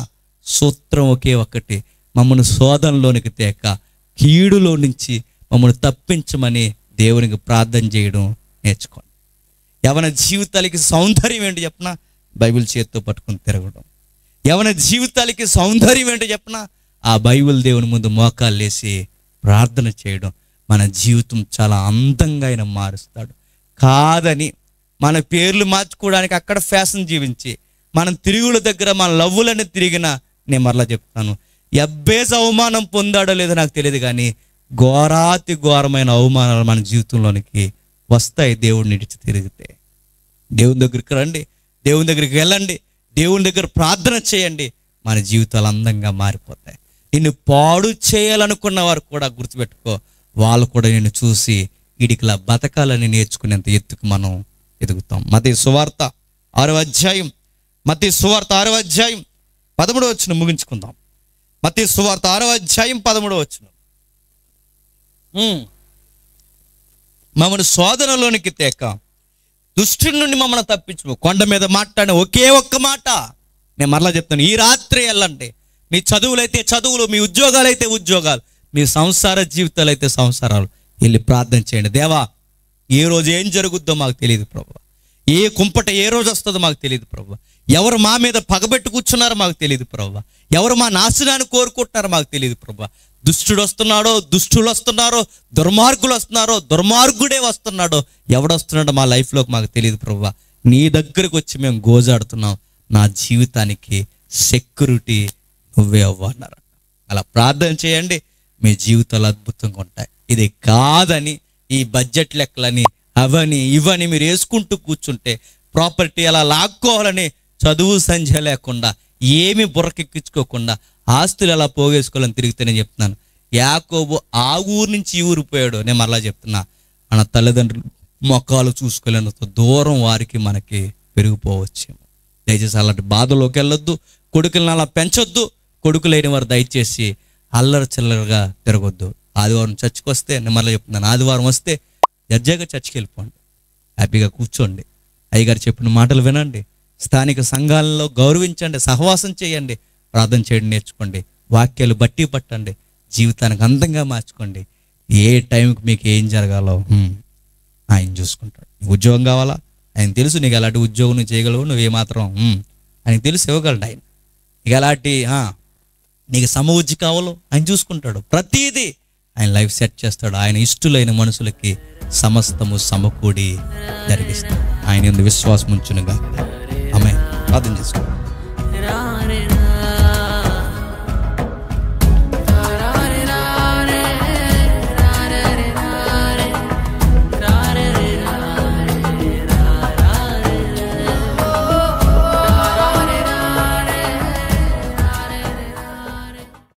సూత్రం ఒకే ఒక్కటి, మమ్మల్ని శోధనలోనికి తేక కీడులో నుంచి మమ్మల్ని తప్పించమని దేవునికి ప్రార్థన చేయడం నేర్చుకోండి. యవన జీవితాలకి సౌందర్యం ఏంటి చెప్పనా? బైబిల్ చేత్తో పట్టుకుని తిరగడం. యవన జీవితాలకి సౌందర్యం ఏంటో చెప్పనా? ఆ బైబిల్ దేవుని ముందు మోకాళ్ళు వేసి ప్రార్థన చేయడం. మన జీవితం చాలా అందంగా ఆయన మారుస్తాడు. కాదని మన పేర్లు మార్చుకోవడానికి అక్కడ ఫ్యాషన్ జీవించి మనం తిరుగుల దగ్గర మన లవ్వులని తిరిగిన, నేను మరలా చెప్తాను, యబ్బేజు అవమానం పొందాడో లేదో నాకు తెలియదు, కానీ ఘోరాతి ఘోరమైన అవమానాలు మన జీవితంలోనికి వస్తాయి. దేవుడిని ఇడిచి తిరిగితే దేవుని దగ్గరికి రండి, దేవుని దగ్గరికి వెళ్ళండి, దేవుని దగ్గర ప్రార్థన చేయండి. మన జీవితాలు అందంగా మారిపోతాయి. నిన్ను పాడు చేయాలనుకున్న వారు కూడా గుర్తుపెట్టుకో, వాళ్ళు కూడా నిన్ను చూసి ఇడికిలా బతకాలని నేర్చుకునేంత ఎత్తుకు మనం ఎదుగుతాం. మత్తయి సువార్త 6వ అధ్యాయం, మత్తయి సువార్త 6వ అధ్యాయం 13వ వచనం ముగించుకుందాం. మత్తయి సువార్త 6వ అధ్యాయం 13వ వచనం. మమ్మల్ని శోధనలోనికి తేక దుష్టుల నుండి మమ్మల్ని తప్పించు. కొండ మీద మాట్లాడిన ఒకే ఒక్క మాట నేను మరలా చెప్తాను, ఈ రాత్రి వెళ్ళండి. మీ చదువులైతే చదువులు, మీ ఉద్యోగాలైతే ఉద్యోగాలు, మీ సంసార జీవితాలు అయితే సంసారాలు, వెళ్ళి ప్రార్థన చేయండి. దేవా, ఏ రోజు ఏం జరుగుద్దో మాకు తెలియదు ప్రభు. ఏ కుంపట ఏ రోజు వస్తుందో మాకు తెలియదు ప్రభు. ఎవరు మా మీద పగబెట్టు కూర్చున్నారో మాకు తెలియదు ప్రభు. ఎవరు మా నాశనాన్ని కోరుకుంటున్నారో మాకు తెలియదు ప్రభు. దుష్టుడు వస్తున్నాడో, దుష్టులు వస్తున్నారో, దుర్మార్గులు వస్తున్నారో, దుర్మార్గుడే వస్తున్నాడో, ఎవడొస్తున్నాడో మా లైఫ్లోకి మాకు తెలియదు ప్రభువా. నీ దగ్గరకు వచ్చి మేము గోజాడుతున్నాం. నా జీవితానికి సెక్యూరిటీ నువ్వే అవ్వన్నారు. అలా ప్రార్థన చేయండి, మీ జీవితాలు అద్భుతంగా ఉంటాయి. ఇది కాదని ఈ బడ్జెట్ లెక్కలని అవని ఇవని మీరు వేసుకుంటూ కూర్చుంటే, ప్రాపర్టీ అలా లాక్కోవాలని చదువు సంధ్య లేకుండా, ఏమి బుర్రకెక్కించుకోకుండా ఆస్తులు అలా పోగేసుకోవాలని తిరిగితే నేను చెప్తున్నాను, యాకోబు ఆ ఊరు నుంచి ఈ ఊరు పోయాడు. నేను మరలా చెప్తున్నా, మన తల్లిదండ్రులు మొక్కలు చూసుకోలేనంత దూరం వారికి మనకి పెరిగిపోవచ్చేమో. దయచేసి అలాంటి బాధలోకి వెళ్ళొద్దు. కొడుకులను అలా పెంచొద్దు. కొడుకు లేని వారు దయచేసి అల్లరి చిల్లరగా తిరగొద్దు. ఆదివారం చర్చికి వస్తే, నేను మరలా చెప్తున్నాను, ఆదివారం వస్తే దర్జాగా చర్చికి వెళ్ళిపోండి, హ్యాపీగా కూర్చోండి, అయ్యగారు చెప్పిన మాటలు వినండి, స్థానిక సంఘాలలో గౌరవించండి, సహవాసం చేయండి, ప్రార్థన చేయడం నేర్చుకోండి, వాక్యాలు బట్టి పట్టండి, జీవితానికి అందంగా మార్చుకోండి. ఏ టైంకి మీకు ఏం జరగాలో ఆయన చూసుకుంటాడు. ఉద్యోగం కావాలా, ఆయన తెలుసు నీకు అలాంటి ఉద్యోగం నువ్వు చేయగలవు, నువ్వు ఏమాత్రం ఆయనకు తెలుసు, ఇవ్వగలడు ఆయన. ఇక అలాంటి నీకు సమవుజ్జి కావాలో ఆయన చూసుకుంటాడు. ప్రతిదీ ఆయన లైఫ్ సెట్ చేస్తాడు. ఆయన ఇష్టలైన మనుషులకి సమస్తము సమకూడి జరిగిస్తాడు. ఆయన యందు విశ్వాసం ఉంచునుగా. ఆమేన్. ప్రార్థన చేసుకోండి.